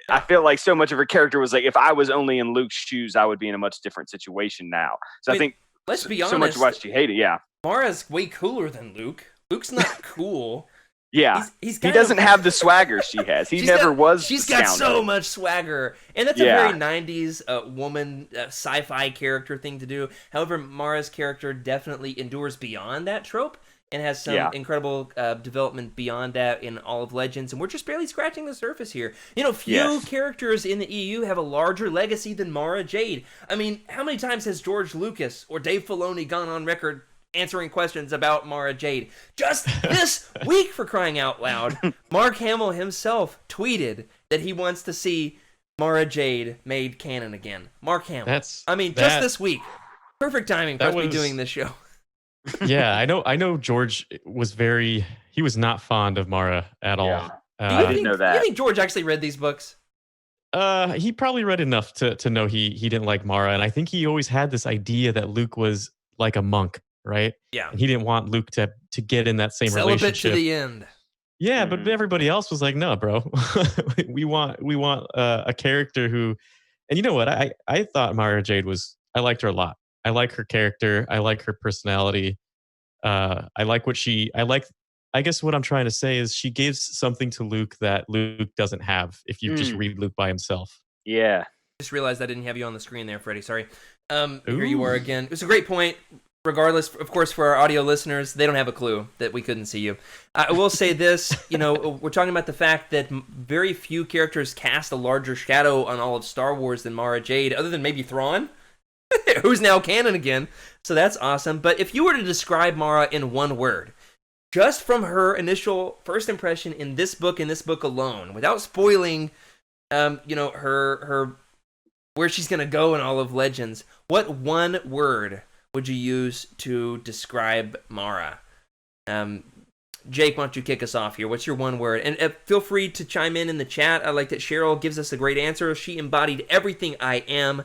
I feel like so much of her character was like, if I was only in Luke's shoes, I would be in a much different situation now. So I think let's be honest, so much why she hated. Yeah. Mara's way cooler than Luke. Luke's not cool. Yeah, he doesn't have the swagger she has. He never was. She's got so much swagger, and that's a very '90s woman sci-fi character thing to do. However, Mara's character definitely endures beyond that trope and has some incredible development beyond that in all of Legends, and we're just barely scratching the surface here. Few characters in the EU have a larger legacy than Mara Jade. I mean, how many times has George Lucas or Dave Filoni gone on record answering questions about Mara Jade? Just this week, for crying out loud, Mark Hamill himself tweeted that he wants to see Mara Jade made canon again. Mark Hamill. Just this week. Perfect timing for us to be doing this show. Yeah, I know George was he was not fond of Mara at all. I didn't know that. Do you think George actually read these books? He probably read enough to know he didn't like Mara, and I think he always had this idea that Luke was like a monk, right? Yeah. And he didn't want Luke to get in that same Celibate relationship to the end. Yeah, but everybody else was like, "No, bro, we want a character who." And you know what? I thought Mara Jade I liked her a lot. I like her character. I like her personality. I like what I guess what I'm trying to say is she gives something to Luke that Luke doesn't have if you just read Luke by himself. Yeah. Just realized I didn't have you on the screen there, Freddy. Sorry. Here you are again. It was a great point. Regardless, of course, for our audio listeners, they don't have a clue that we couldn't see you. I will say this, we're talking about the fact that very few characters cast a larger shadow on all of Star Wars than Mara Jade, other than maybe Thrawn, who's now canon again. So that's awesome. But if you were to describe Mara in one word, just from her initial first impression in this book alone, without spoiling, her where she's gonna go in all of Legends, what one word would you use to describe Mara? Jake, why don't you kick us off here? What's your one word? And feel free to chime in the chat. I like that Cheryl gives us a great answer. She embodied everything I am.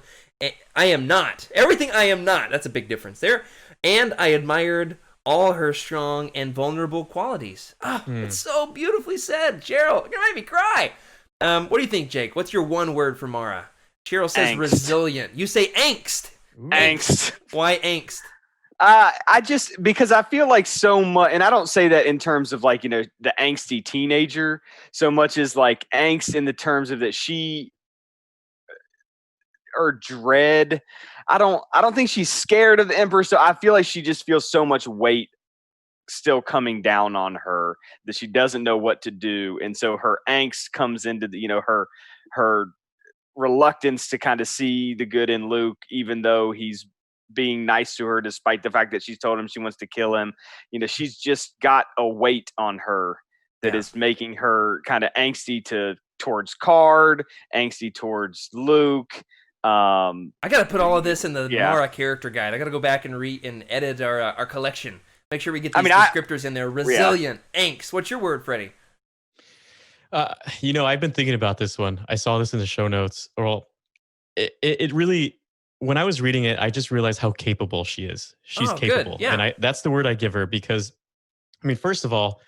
I am not. Everything I am not. That's a big difference there. And I admired all her strong and vulnerable qualities. It's so beautifully said. Cheryl, you're gonna make me cry. What do you think, Jake? What's your one word for Mara? Cheryl says angst. Resilient. You say angst. Angst. Why angst? Because I feel like so much, and I don't say that in terms of like, the angsty teenager so much as like angst in the terms of that or dread. I don't think she's scared of the Emperor. So I feel like she just feels so much weight still coming down on her that she doesn't know what to do. And so her angst comes into her reluctance to kind of see the good in Luke, even though he's being nice to her, despite the fact that she's told him she wants to kill him. She's just got a weight on her that is making her kind of angsty to towards Card, angsty towards Luke. I gotta put all of this in the Yeah. Mara character guide. I gotta go back and edit our collection. Make sure we get these descriptors in there. Resilient, angst. What's your word, Freddy? I've been thinking about this one. I saw this in the show notes. Well, it really, when I was reading it, I just realized how capable she is. She's capable. Good. Yeah. And that's the word I give her because, I mean, first of all,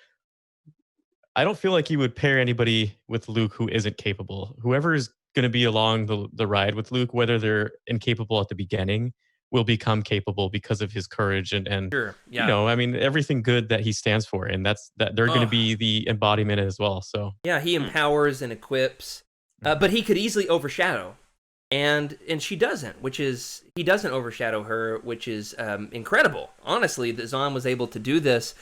I don't feel like you would pair anybody with Luke who isn't capable. Whoever is going to be along the ride with Luke, whether they're incapable at the beginning, will become capable because of his courage and sure. Yeah. I mean, everything good that he stands for, and that they're going to be the embodiment as well. So yeah, he empowers and equips, but he could easily overshadow, and she doesn't, he doesn't overshadow her, which is incredible. Honestly, that Zahn was able to do this.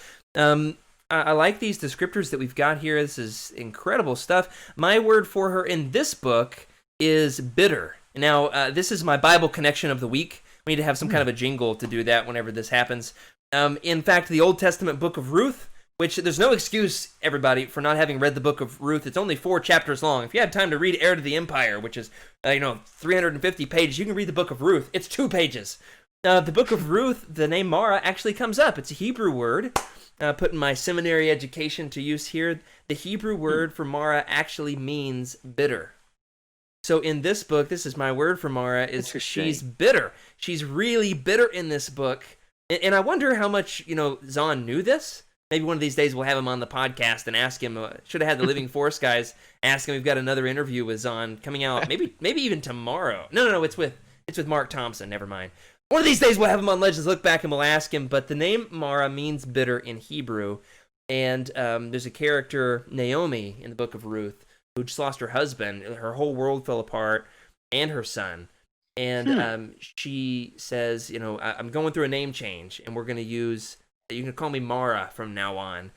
I like these descriptors that we've got here. This is incredible stuff. My word for her in this book is bitter. Now, this is my Bible connection of the week. We need to have some kind of a jingle to do that whenever this happens. In fact, the Old Testament book of Ruth, which there's no excuse, everybody, for not having read the book of Ruth. It's only 4 chapters long. If you have time to read Heir to the Empire, which is 350 pages, you can read the book of Ruth. It's 2 pages. The book of Ruth, the name Mara actually comes up. It's a Hebrew word. Putting my seminary education to use here, the Hebrew word for Mara actually means bitter. So in this book, this is my word for Mara, is she's bitter. She's really bitter in this book. And I wonder how much, Zahn knew this. Maybe one of these days we'll have him on the podcast and ask him. Should have had the Living Force guys ask him. We've got another interview with Zahn coming out, maybe even tomorrow. No, it's with Mark Thompson. Never mind. One of these days we'll have him on Legends Lookback and we'll ask him. But the name Mara means bitter in Hebrew, and there's a character, Naomi, in the book of Ruth, who just lost her husband. Her whole world fell apart, and her son. And she says, I'm going through a name change, and we're going to use, you can call me Mara from now on.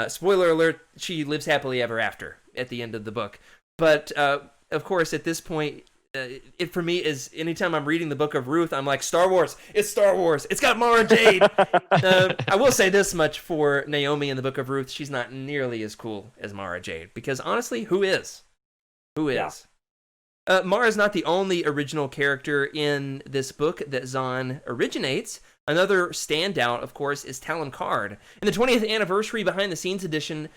Spoiler alert, she lives happily ever after at the end of the book. But, of course, at this point, it for me is, anytime I'm reading the book of Ruth, I'm like, Star Wars. It's got Mara Jade. I will say this much for Naomi in the book of Ruth: she's not nearly as cool as Mara Jade, because honestly, who is? Yeah. Mara's not the only original character in this book that Zahn originates. Another standout, of course, is Talon Card. In the 20th anniversary behind the scenes edition,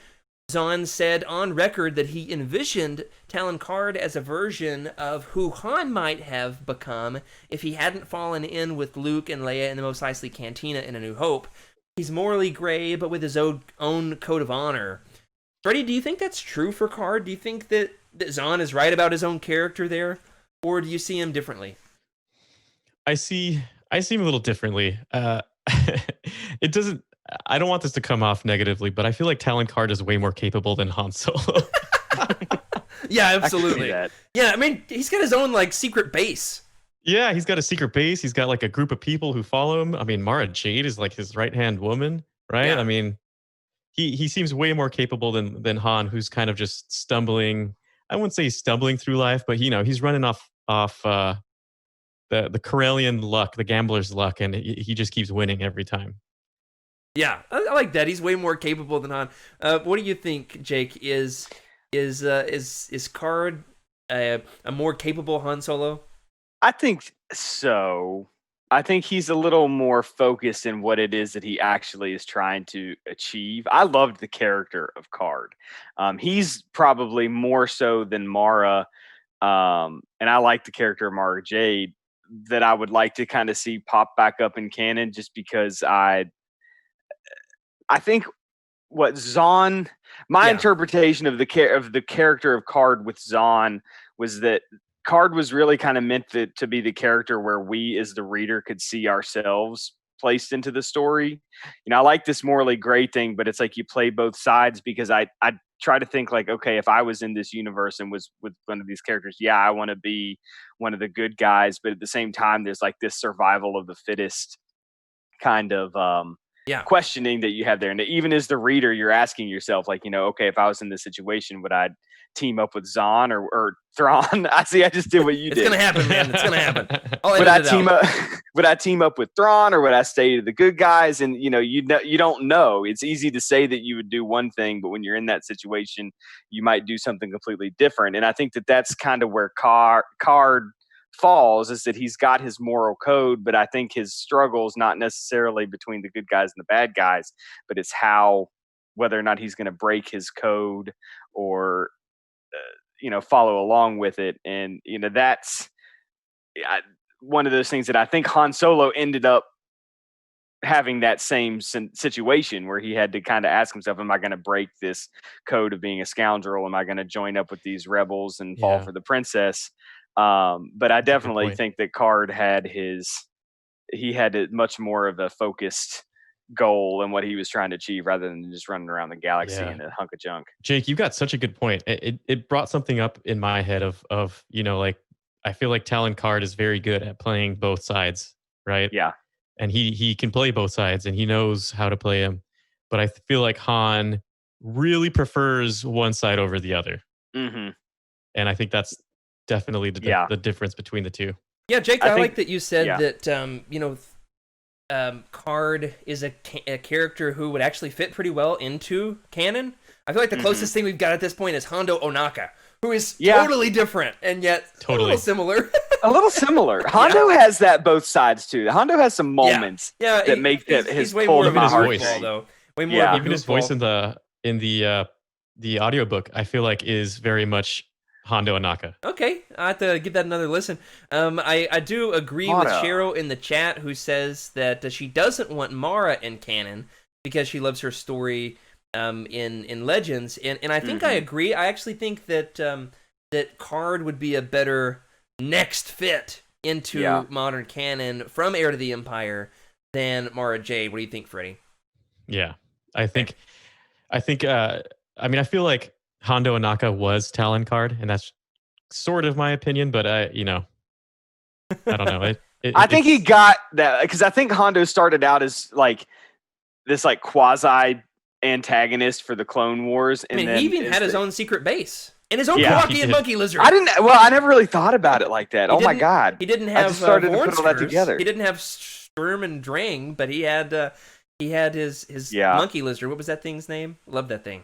Zahn said on record that he envisioned Talon Card as a version of who Han might have become if he hadn't fallen in with Luke and Leia in the Mos Eisley Cantina in A New Hope. He's morally gray, but with his own code of honor. Freddy, do you think that's true for Card? Do you think that Zahn is right about his own character there, or do you see him differently? I see him a little differently. It doesn't. I don't want this to come off negatively, but I feel like Talon Card is way more capable than Han Solo. Yeah, absolutely. Yeah, I mean, he's got his own secret base. Yeah, he's got a secret base. He's got a group of people who follow him. I mean, Mara Jade is his right-hand woman, right? Yeah. I mean, he seems way more capable than Han, who's kind of just stumbling. I wouldn't say he's stumbling through life, but he's running off the Corellian luck, the gambler's luck, and he just keeps winning every time. Yeah, I like that. He's way more capable than Han. What do you think, Jake? Is Card a more capable Han Solo? I think so. I think he's a little more focused in what it is that he actually is trying to achieve. I loved the character of Card. He's probably more so than Mara, and I like the character of Mara Jade, that I would like to kind of see pop back up in canon, just because I think what Zahn, my interpretation of the character of Card with Zahn was that Card was really kind of meant to be the character where we as the reader could see ourselves placed into the story. I like this morally gray thing, but it's like you play both sides, because I try to think okay, if I was in this universe and was with one of these characters, I want to be one of the good guys, but at the same time, there's this survival of the fittest kind of questioning that you have there. And even as the reader, you're asking yourself, okay, if I was in this situation, would I team up with Zahn or Thrawn. I just did what you did. It's gonna happen, man. It's gonna happen. Would I team up? Would I team up with Thrawn, or would I stay to the good guys? And you don't know. It's easy to say that you would do one thing, but when you're in that situation, you might do something completely different. And I think that that's kind of where Card falls, is that he's got his moral code, but I think his struggle is not necessarily between the good guys and the bad guys, but it's whether or not he's going to break his code or follow along with it. And that's one of those things that I think Han Solo ended up having that same situation where he had to kind of ask himself, am I going to break this code of being a scoundrel? Am I going to join up with these rebels and fall for the princess? But I definitely think that Card had much more of a focused goal and what he was trying to achieve, rather than just running around the galaxy in a hunk of junk. Jake, you got such a good point. It brought something up in my head of like, I feel like Talon Card is very good at playing both sides, right? Yeah. And he can play both sides and he knows how to play them. But I feel like Han really prefers one side over the other. Mm-hmm. And I think that's definitely the difference between the two. Yeah, Jake, I like that you said that Card is a character who would actually fit pretty well into canon. I feel like the closest thing we've got at this point is Hondo Ohnaka, who is totally different and yet a little similar. A little similar. Hondo has that both sides too. Hondo has some moments that make that his way pull more to of my a heart. goofball, though. Way more of a even his voice in the audiobook, I feel like is very much Hondo Ohnaka. Okay, I have to give that another listen. I do agree with Cheryl in the chat, who says that she doesn't want Mara in canon because she loves her story in Legends, and I think I agree. I actually think that that Card would be a better next fit into modern canon from Heir to the Empire than Mara Jade. What do you think, Freddy? Yeah, I think I feel like Hondo Ohnaka was Talon Card, and that's sort of my opinion, but I don't know. I think he got that because I think Hondo started out as like this like quasi antagonist for the Clone Wars, and then he even had his own secret base and his own Kowakian monkey lizard. I nenever really thought about it like that. My god, he didn't have. I just started to put all that together. He didn't have Sturm and Drang, but he had his monkey lizard. What was that thing's name? Love that thing.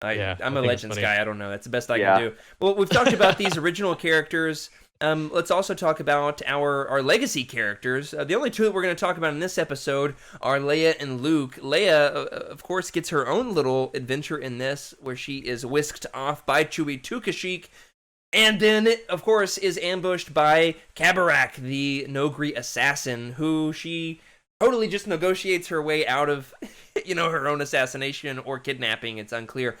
I'm a Legends guy. I don't know. That's the best I can do. Well, we've talked about these original characters. Let's also talk about our legacy characters. The only two that we're going to talk about in this episode are Leia and Luke. Leia, of course, gets her own little adventure in this, where she is whisked off by Chewie to Kashyyyk, and then, of course, is ambushed by Kabarak, the Nogri assassin, who she totally just negotiates her way out of, her own assassination or kidnapping. It's unclear.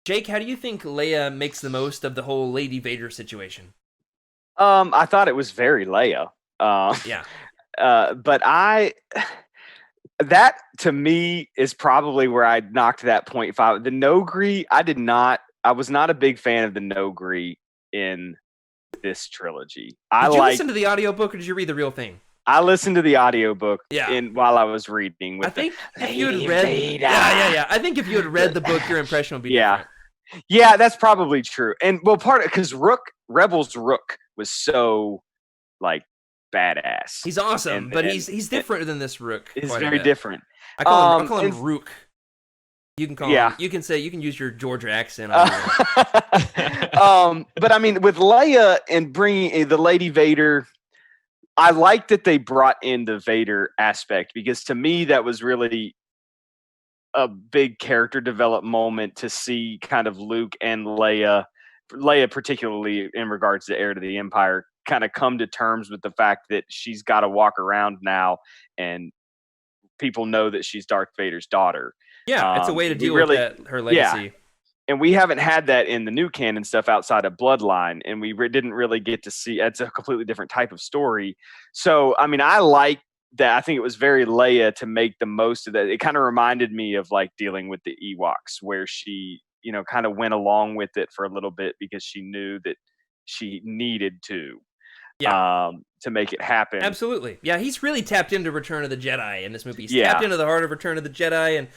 Jake, how do you think Leia makes the most of the whole Lady Vader situation? I thought it was very Leia. But that to me is probably where I knocked that 0.5. The Nogri, I was not a big fan of the Nogri in this trilogy. Did you listen to the audiobook or did you read the real thing? I listened to the audiobook while I was reading. I think if you had read, I think if you had read the book, your impression would be different. Yeah, that's probably true. And because Rebels Rook was so like badass. He's awesome, but he's different than this Rook. He's very different. I call him Rook. You can call him. You can use your Georgia accent. But I mean, with Leia and bringing the Lady Vader, I like that they brought in the Vader aspect, because to me that was really a big character development moment to see kind of Luke and Leia particularly in regards to Heir to the Empire, kind of come to terms with the fact that she's got to walk around now and people know that she's Darth Vader's daughter. Yeah, it's a way to deal with her legacy. Yeah. And we haven't had that in the new canon stuff outside of Bloodline, and we didn't really get to see. It's a completely different type of story. So, I mean, I like that. I think it was very Leia to make the most of that. It kind of reminded me of like dealing with the Ewoks, where she, kind of went along with it for a little bit because she knew that she needed to make it happen. Absolutely. Yeah, he's really tapped into Return of the Jedi in this movie. He's tapped into the heart of Return of the Jedi, and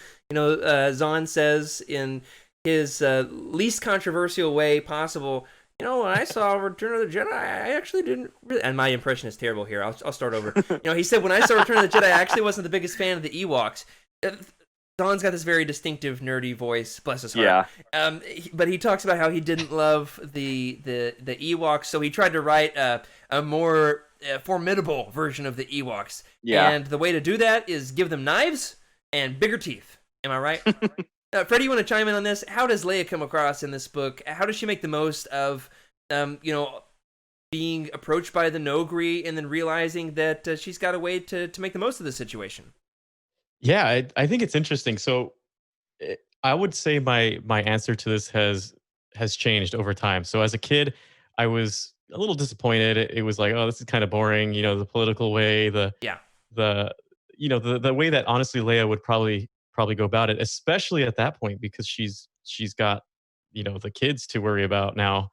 Zahn says in his least controversial way possible. You know, when I saw Return of the Jedi, I actually didn't really... And my impression is terrible here. I'll start over. You know, he said, when I saw Return of the Jedi, I actually wasn't the biggest fan of the Ewoks. Don's got this very distinctive, nerdy voice. Bless his heart. Yeah. But he talks about how he didn't love the Ewoks, so he tried to write a more formidable version of the Ewoks. Yeah. And the way to do that is give them knives and bigger teeth. Am I right? Freddy, you want to chime in on this? How does Leia come across in this book? How does she make the most of, you know, being approached by the Nogri and then realizing that she's got a way to make the most of the situation? Yeah, I think it's interesting. So I would say my answer to this has changed over time. So as a kid, I was a little disappointed. It was like, oh, this is kind of boring. You know, the political way, the you know the way that honestly Leia would probably go about it, especially at that point because she's got, you know, the kids to worry about now,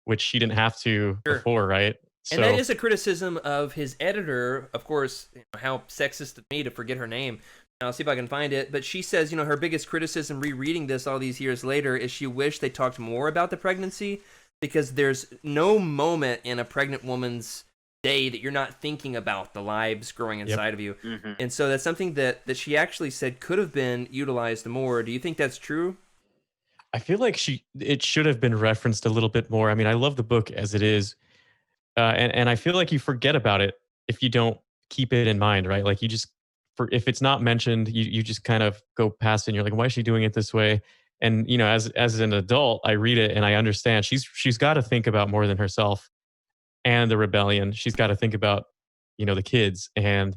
which she didn't have to before, right? And that is a criticism of his editor, of course. You know, how sexist of me to forget her name. I'll see if I can find it. But she says, you know, her biggest criticism rereading this all these years later is she wished they talked more about the pregnancy, because there's no moment in a pregnant woman's day that you're not thinking about the lives growing inside of you. Mm-hmm. And so that's something that she actually said could have been utilized more. Do you think that's true? I feel like it should have been referenced a little bit more. I mean, I love the book as it is. And I feel like you forget about it if you don't keep it in mind, right? Like if it's not mentioned, you just kind of go past it and you're like, why is she doing it this way? And, you know, as an adult, I read it and I understand she's got to think about more than herself and the rebellion. She's got to think about, you know, the kids, and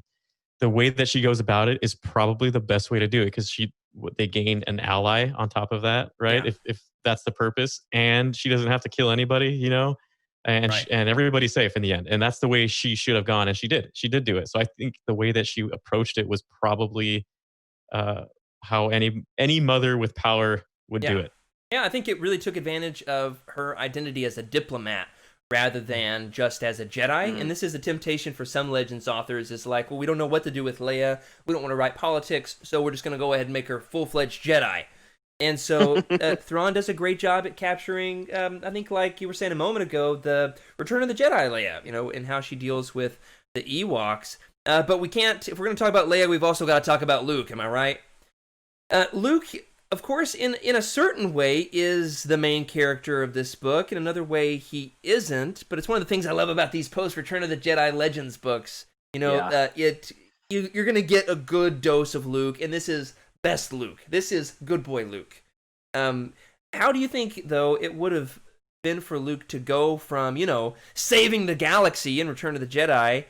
the way that she goes about it is probably the best way to do it, because they gain an ally on top of that, right? Yeah. If that's the purpose, and she doesn't have to kill anybody, you know, and right. And everybody's safe in the end. And that's the way she should have gone, and she did do it. So I think the way that she approached it was probably how any mother with power would do it. Yeah, I think it really took advantage of her identity as a diplomat rather than just as a Jedi. Mm-hmm. And this is a temptation for some Legends authors, is like, well, we don't know what to do with Leia. We don't want to write politics, so we're just going to go ahead and make her full-fledged Jedi. And so Thrawn does a great job at capturing, I think, like you were saying a moment ago, the Return of the Jedi Leia, you know, and how she deals with the Ewoks. But we can't, if we're going to talk about Leia, we've also got to talk about Luke, am I right? Luke, of course, in a certain way, is the main character of this book. In another way, he isn't. But it's one of the things I love about these post-Return of the Jedi Legends books. You know, you're going to get a good dose of Luke, and this is best Luke. This is good boy Luke. How do you think, though, it would have been for Luke to go from, you know, saving the galaxy in Return of the Jedi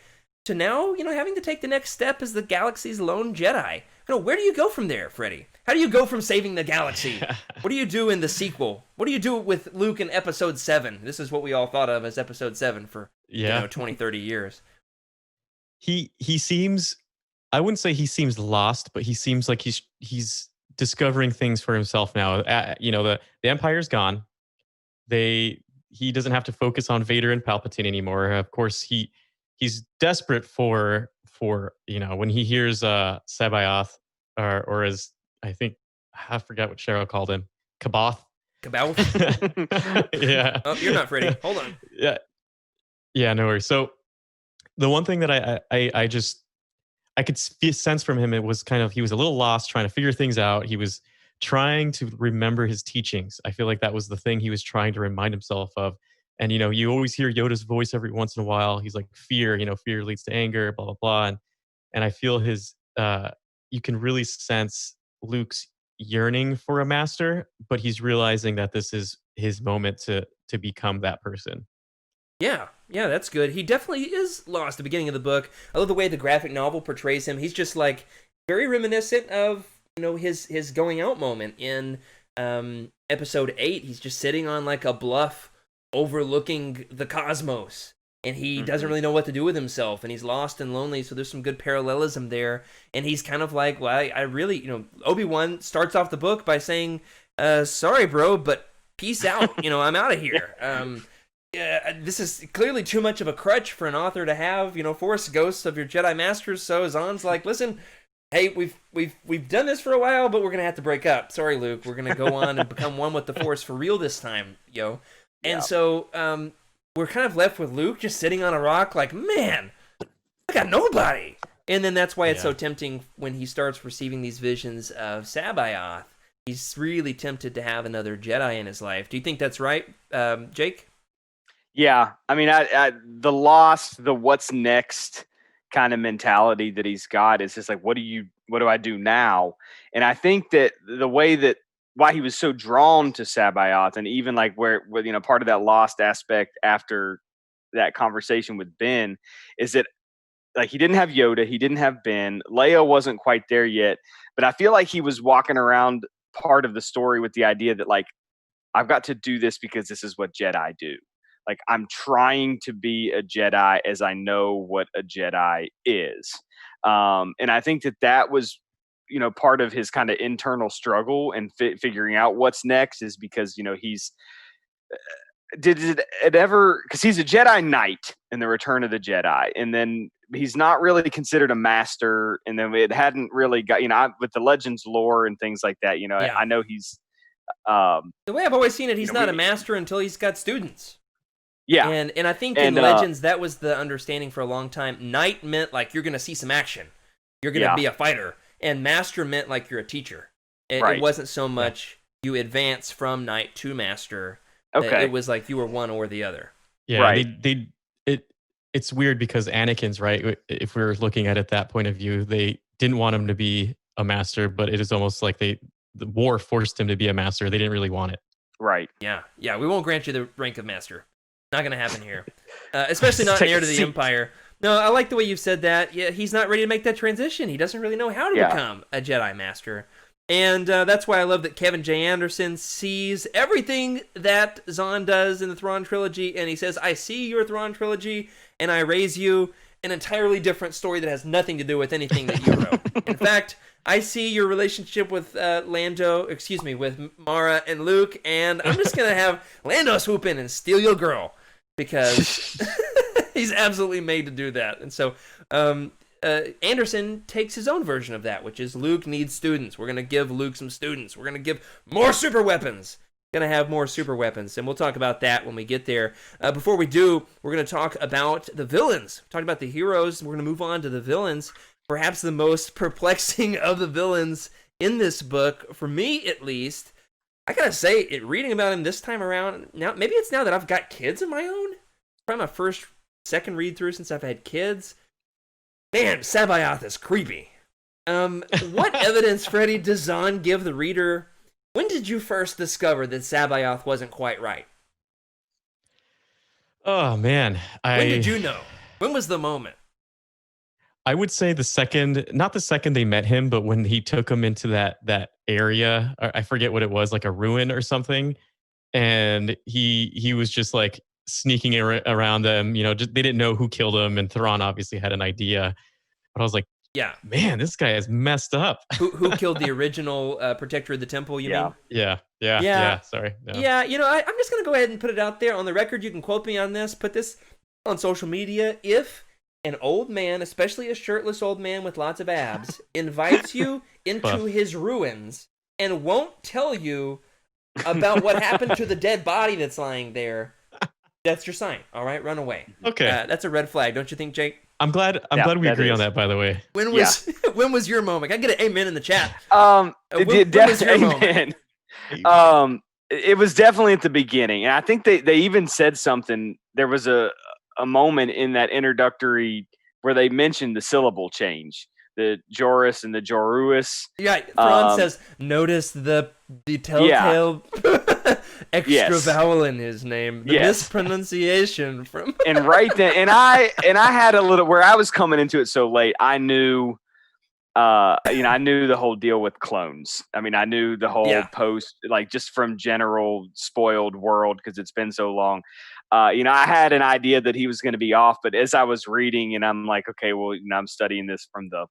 to now, you know, having to take the next step as the galaxy's lone Jedi? You know, where do you go from there, Freddy? How do you go from saving the galaxy? What do you do in the sequel? What do you do with Luke in Episode 7? This is what we all thought of as Episode 7 for, 20, 30 years. He seems, I wouldn't say he seems lost, but he seems like he's discovering things for himself now. You know, the Empire's gone. He doesn't have to focus on Vader and Palpatine anymore. Of course, he's desperate for you know, when he hears Sabaoth, or as I think, I forget what Cheryl called him, Kaboth. Yeah. Oh, you're not Freddy. Hold on. Yeah, no worries. So the one thing that I could sense from him, it was kind of, he was a little lost trying to figure things out. He was trying to remember his teachings. I feel like that was the thing he was trying to remind himself of. And, you know, you always hear Yoda's voice every once in a while. He's like, fear leads to anger, blah, blah, blah. And I feel you can really sense Luke's yearning for a master, but he's realizing that this is his moment to become that person. Yeah, that's good. He definitely is lost at the beginning of the book. I love the way the graphic novel portrays him. He's just like very reminiscent of, you know, his going out moment in Episode 8. He's just sitting on like a bluff overlooking the cosmos, and he doesn't really know what to do with himself, and he's lost and lonely. So there's some good parallelism there. And he's kind of like, well, I really, you know, Obi-Wan starts off the book by saying, sorry, bro, but peace out. You know, I'm out of here. This is clearly too much of a crutch for an author to have, you know, Force ghosts of your Jedi Masters. So Zahn's like, listen, hey, we've done this for a while, but we're gonna have to break up. Sorry, Luke. We're gonna go on and become one with the Force for real this time, yo. And so we're kind of left with Luke just sitting on a rock, like, man, I got nobody. And then that's why it's so tempting when he starts receiving these visions of Sabaoth. He's really tempted to have another Jedi in his life. Do you think that's right, Jake? Yeah, I mean, the lost, the what's next kind of mentality that he's got is just like, what do I do now? And I think that the way that why he was so drawn to Sabaoth, and even like where part of that lost aspect after that conversation with Ben, is that like he didn't have Yoda, he didn't have Ben, Leia wasn't quite there yet, but I feel like he was walking around part of the story with the idea that like I've got to do this because this is what Jedi do. Like I'm trying to be a Jedi as I know what a Jedi is, and I think that was part of his kind of internal struggle and figuring out what's next is because he's did it ever, because he's a Jedi Knight in the Return of the Jedi, and then he's not really considered a master, and then it hadn't really got with the Legends lore and things like that. I know he's the way I've always seen it, he's not a master until he's got students. Yeah, and I think in Legends that was the understanding for a long time. Knight meant like you're going to see some action, you're going to be a fighter, and master meant like you're a teacher. It wasn't so much you advance from Knight to master. It was like you were one or the other. Yeah, right. It's weird because Anakin's right. If we're looking at it that point of view, they didn't want him to be a master, but it is almost like the war forced him to be a master. They didn't really want it. Right. Yeah. We won't grant you the rank of master. Not going to happen here, especially not in Heir to the Empire. No, I like the way you've said that. Yeah, he's not ready to make that transition. He doesn't really know how to become a Jedi Master. And that's why I love that Kevin J. Anderson sees everything that Zahn does in the Thrawn trilogy, and he says, I see your Thrawn trilogy, and I raise you an entirely different story that has nothing to do with anything that you wrote. In fact, I see your relationship with with Mara and Luke, and I'm just going to have Lando swoop in and steal your girl, because he's absolutely made to do that. And so Anderson takes his own version of that, which is Luke needs students. We're going to give Luke some students. We're going to give more super weapons. Going to have more super weapons, and we'll talk about that when we get there. Before we do, we're going to talk about the villains. Talk about the heroes. We're going to move on to the villains. Perhaps the most perplexing of the villains in this book, for me at least. I gotta say, reading about him this time around, now maybe it's now that I've got kids of my own. Probably my second read through since I've had kids. Man, Sabaoth is creepy. What evidence, Freddy, does Zahn give the reader? When did you first discover that Sabaoth wasn't quite right? Oh man, when did you know? When was the moment? I would say not the second they met him, but when he took him into that area, I forget what it was, like a ruin or something, and he was just like sneaking around them. They didn't know who killed him, and Thrawn obviously had an idea, but I was like, yeah, man, this guy is messed up. Who killed the original protector of the temple? You mean? Yeah. Sorry. No. Yeah. I'm just gonna go ahead and put it out there on the record. You can quote me on this. Put this on social media. If an old man, especially a shirtless old man with lots of abs, invites you into his ruins and won't tell you about what happened to the dead body that's lying there, that's your sign. All right, run away. Okay, that's a red flag, don't you think, Jake? I'm glad we agree on that. By the way, when was your moment? I get an amen in the chat. When was your moment? It was definitely at the beginning, and I think they even said something. There was a moment in that introductory where they mentioned the syllable change, the Joris and the Joruis. Yeah, Thrawn says, notice the telltale extra vowel in his name, the mispronunciation from. And right then, and I had a little, where I was coming into it so late, I knew, I knew the whole deal with clones. I mean, I knew the whole post, like just from general spoiled world, because it's been so long. I had an idea that he was going to be off, but as I was reading, and I'm like, okay, well, I'm studying this from the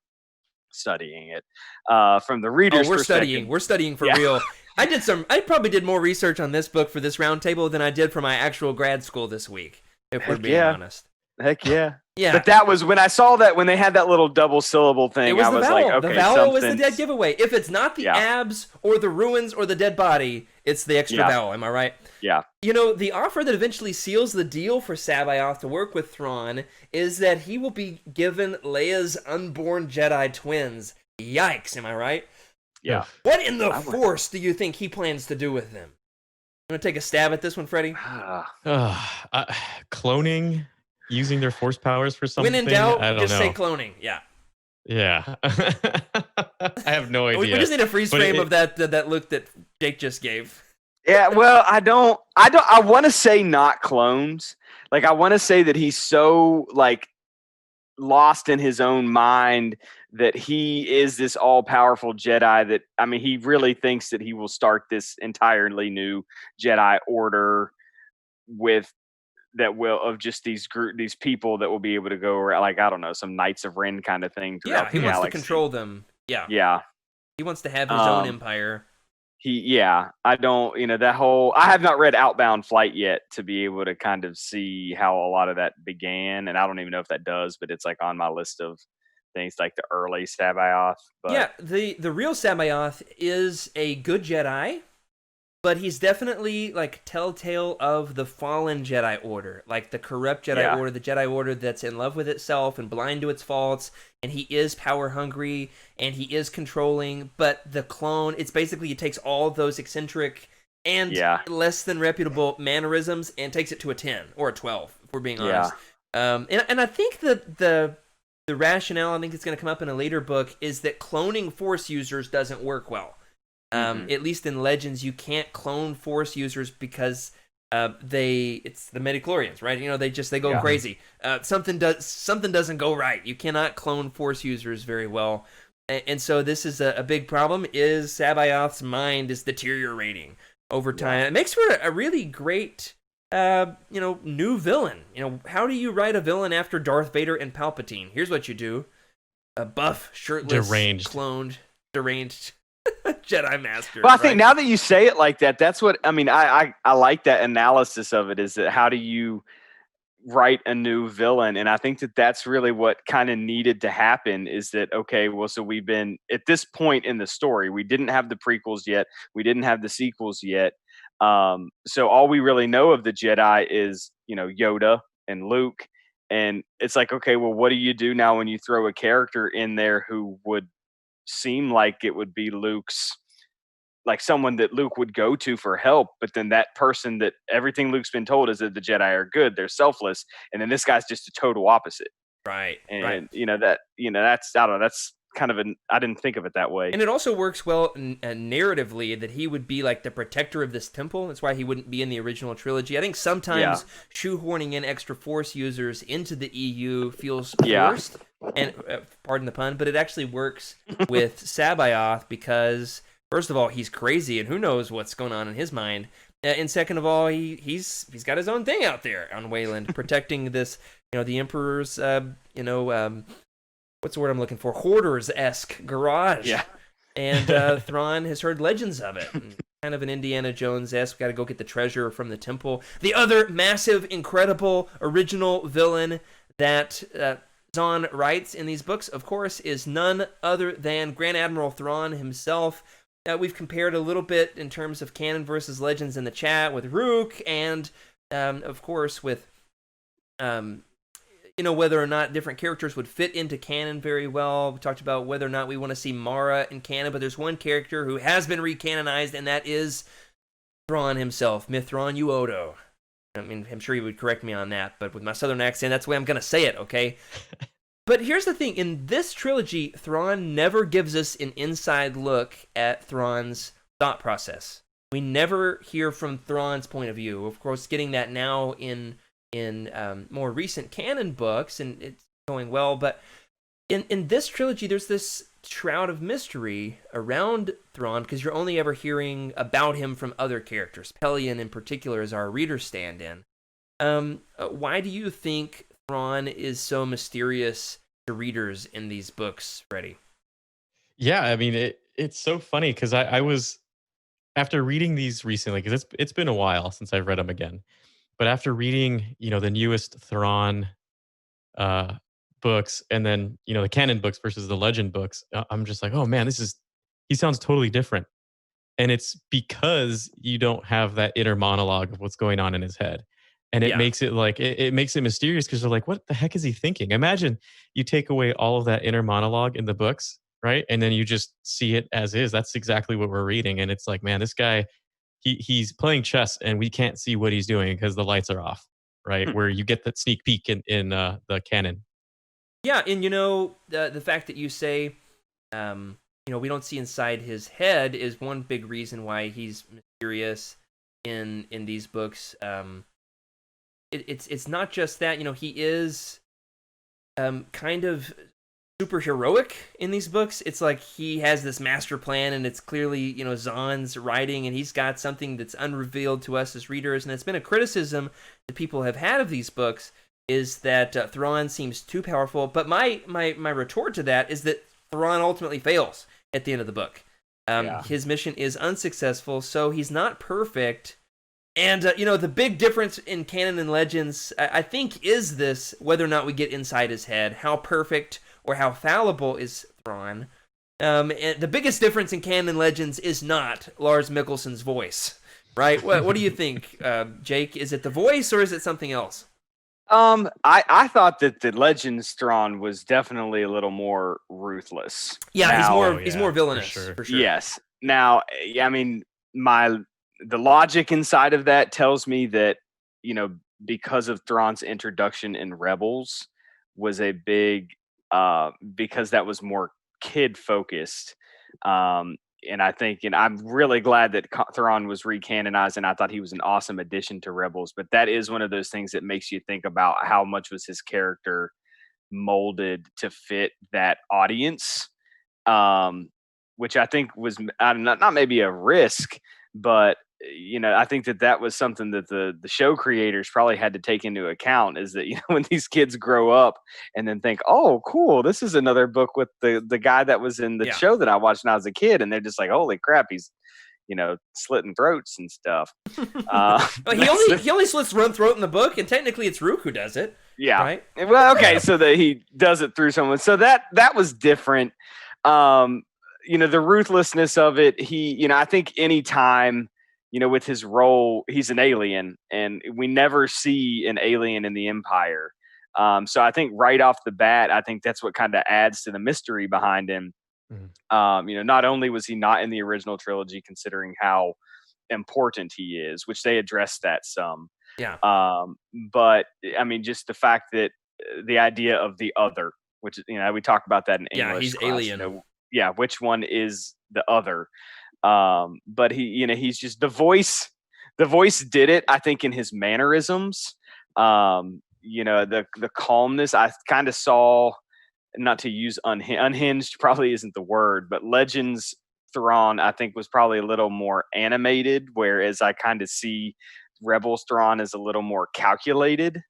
reader's perspective. We're studying for real. I probably did more research on this book for this roundtable than I did for my actual grad school this week, if we're being honest. Heck yeah. Yeah. But that was when I saw that when they had that little double syllable thing. It was I the was vowel. like, okay, the vowel was the something's- dead giveaway. If it's not the abs or the ruins or the dead body, it's the extra vowel. Am I right? Yeah. You know, the offer that eventually seals the deal for Sabaoth to work with Thrawn is that he will be given Leia's unborn Jedi twins. Yikes, am I right? Yeah. What in the Force do you think he plans to do with them? I'm going to take a stab at this one, Freddy. Cloning, using their Force powers for something. When in doubt, I don't just know. say cloning. Yeah. Yeah. I have no idea. We just need a freeze frame of that look that Jake just gave. Yeah, well, I want to say not clones. Like, I want to say that he's so, like, lost in his own mind that he is this all-powerful Jedi that, I mean, he really thinks that he will start this entirely new Jedi order of just these people that will be able to go around, like, I don't know, some Knights of Ren kind of thing throughout the he wants galaxy. to control them. Yeah. Yeah. He wants to have his own empire. I don't, I have not read Outbound Flight yet to be able to kind of see how a lot of that began, and I don't even know if that does, but it's like on my list of things, like the early Sabaoth. But yeah, the real Sabaoth is a good Jedi, but he's definitely like telltale of the fallen Jedi Order, like the corrupt Jedi Order, the Jedi Order that's in love with itself and blind to its faults, and he is power hungry and he is controlling. But the clone, it's basically it takes all those eccentric and less than reputable mannerisms and takes it to a 10 or a 12, if we're being honest. And I think that the rationale, I think it's going to come up in a later book, is that cloning Force users doesn't work well. At least in Legends, you can't clone Force users because it's the midichlorians, right? You know, they go crazy. Something doesn't go right. You cannot clone Force users very well, and so this is a big problem. Is Sabaoth's mind is deteriorating over time? It makes for a really great, new villain. How do you write a villain after Darth Vader and Palpatine? Here's what you do: a buff, shirtless, cloned, deranged Jedi Master. Well, I think now that you say it like that, that's what I mean. I like that analysis of it. Is that how do you write a new villain? And I think that that's really what kind of needed to happen. Is that okay? Well, so we've been at this point in the story. We didn't have the prequels yet. We didn't have the sequels yet. So all we really know of the Jedi is Yoda and Luke. And it's like, okay, well, what do you do now when you throw a character in there who would seem like it would be like someone that Luke would go to for help, but then that person that everything Luke's been told is that the Jedi are good, they're selfless, and then this guy's just a total opposite. Right. And that's I don't know, that's kind of I didn't think of it that way. And it also works well narratively that he would be like the protector of this temple. That's why he wouldn't be in the original trilogy. I think sometimes shoehorning in extra Force users into the EU feels forced. And pardon the pun, but it actually works with Sabaoth because, first of all, he's crazy and who knows what's going on in his mind. And second of all, he's got his own thing out there on Wayland, protecting this, the Emperor's, what's the word I'm looking for? Hoarders-esque garage. Yeah. And Thrawn has heard legends of it. Kind of an Indiana Jones-esque, got to go get the treasure from the temple. The other massive, incredible, original villain that Zahn writes in these books, of course, is none other than Grand Admiral Thrawn himself. We've compared a little bit in terms of canon versus legends in the chat with Rook, and of course with whether or not different characters would fit into canon very well. We talked about whether or not we want to see Mara in canon, but there's one character who has been recanonized, and that is Thrawn himself, Mithron Uodo. I mean, I'm sure he would correct me on that, but with my southern accent, that's the way I'm going to say it, okay? But here's the thing. In this trilogy, Thrawn never gives us an inside look at Thrawn's thought process. We never hear from Thrawn's point of view. Of course, getting that now in more recent canon books, and it's going well. But in this trilogy, there's this shroud of mystery around Thrawn because you're only ever hearing about him from other characters. Pelion, in particular, is our reader stand-in. Why do you think Thrawn is so mysterious to readers in these books, Freddy? Yeah, I mean, it's so funny because I was, after reading these recently, because it's been a while since I've read them again, but after reading, the newest Thrawn books, and then the canon books versus the legend books, I'm just like, oh man, he sounds totally different. And it's because you don't have that inner monologue of what's going on in his head. And it Yeah. makes it like it makes it mysterious because you're like, what the heck is he thinking? Imagine you take away all of that inner monologue in the books, right? And then you just see it as is. That's exactly what we're reading. And it's like, man, this guy, he's playing chess and we can't see what he's doing because the lights are off, right? Where you get that sneak peek in the canon. Yeah, and the fact that you say, we don't see inside his head is one big reason why he's mysterious in these books. It's not just that, he is kind of super heroic in these books. It's like he has this master plan, and it's clearly Zahn's writing, and he's got something that's unrevealed to us as readers. And it's been a criticism that people have had of these books is that Thrawn seems too powerful. But my retort to that is that Thrawn ultimately fails at the end of the book. His mission is unsuccessful, so he's not perfect. And, the big difference in canon and legends, I think, is this, whether or not we get inside his head, how perfect or how fallible is Thrawn. And the biggest difference in canon and legends is not Lars Mikkelsen's voice, right? What do you think, Jake? Is it the voice or is it something else? I thought that the Legends Thrawn was definitely a little more ruthless. Yeah, now, he's more villainous, for sure. Yes. Now, I mean, the logic inside of that tells me that, because of Thrawn's introduction in Rebels was a big, because that was more kid focused. And I think, I'm really glad that Thrawn was recanonized, and I thought he was an awesome addition to Rebels. But that is one of those things that makes you think about how much was his character molded to fit that audience, which I think was not maybe a risk, but I think that was something that the show creators probably had to take into account, is that when these kids grow up and then think, oh cool, this is another book with the guy that was in the show that I watched when I was a kid, and they're just like, holy crap, he's slitting throats and stuff. Well, he only slits one throat in the book, and technically it's Rook who does it. Yeah. Right? Well, okay, so that he does it through someone. So that was different. The ruthlessness of it, I think any time, with his role, he's an alien, and we never see an alien in the Empire. So I think right off the bat, I think that's what kind of adds to the mystery behind him. Not only was he not in the original trilogy, considering how important he is, which they addressed that some. Yeah. But I mean, just the fact that the idea of the other, which we talked about that in English. Yeah, he's class, alien. Which one is the other? But he's just the voice. The voice did it, I think, in his mannerisms. The calmness. I kind of saw, not to use unhinged probably isn't the word, but Legends Thrawn, I think, was probably a little more animated, whereas I kind of see Rebels Thrawn as a little more calculated.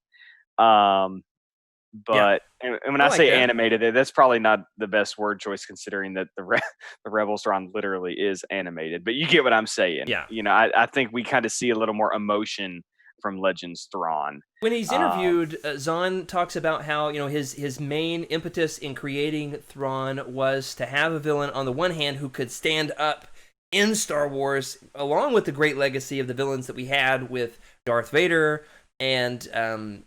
But and when I say animated, that's probably not the best word choice, considering that the Rebels Thrawn literally is animated. But you get what I'm saying. Yeah. I think we kind of see a little more emotion from Legends Thrawn. When he's interviewed, Zahn talks about how his main impetus in creating Thrawn was to have a villain on the one hand who could stand up in Star Wars, along with the great legacy of the villains that we had with Darth Vader and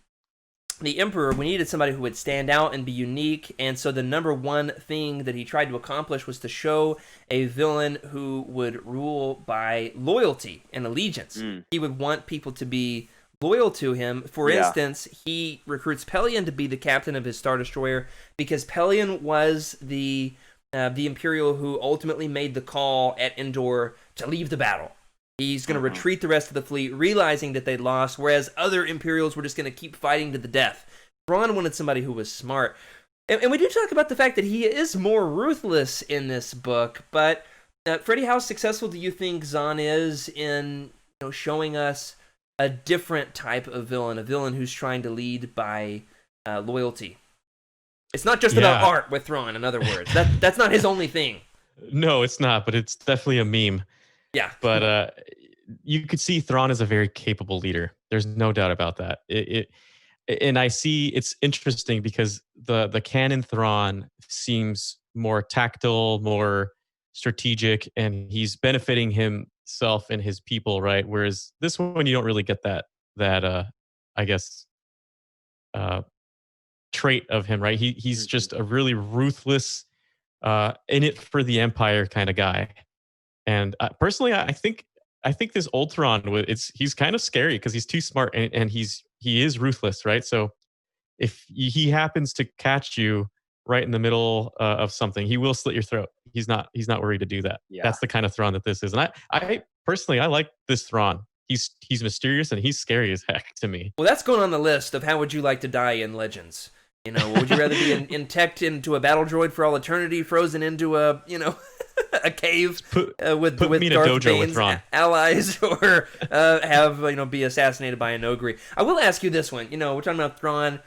the Emperor. We needed somebody who would stand out and be unique, and so the number one thing that he tried to accomplish was to show a villain who would rule by loyalty and allegiance. He would want people to be loyal to him. For instance, he recruits Pelion to be the captain of his Star Destroyer because Pelion was the Imperial who ultimately made the call at Endor to leave the battle. He's going to retreat the rest of the fleet, realizing that they'd lost, whereas other Imperials were just going to keep fighting to the death. Thrawn wanted somebody who was smart. And we do talk about the fact that he is more ruthless in this book, but Freddy, how successful do you think Zahn is in showing us a different type of villain, a villain who's trying to lead by loyalty? It's not just about art with Thrawn, in other words. That's not his only thing. No, it's not, but it's definitely a meme. Yeah. But you could see Thrawn is a very capable leader. There's no doubt about that. and I see it's interesting because the canon Thrawn seems more tactile, more strategic, and he's benefiting himself and his people, right? Whereas this one, you don't really get that I guess uh, trait of him, right? He's just a really ruthless, in it for the Empire kind of guy. And personally, I think this old Thrawn, he's kind of scary because he's too smart and he is ruthless, right? So if he happens to catch you right in the middle of something, he will slit your throat. He's not worried to do that. Yeah. That's the kind of Thrawn that this is. And I personally, I like this Thrawn. He's mysterious and he's scary as heck to me. Well, that's going on the list of how would you like to die in Legends. You know, would you rather be in-teched into a battle droid for all eternity, frozen into a, a cave with me in a Darth dojo with Bane's Thrawn. allies, or have be assassinated by a Nogri? I will ask you this one. We're talking about Thrawn.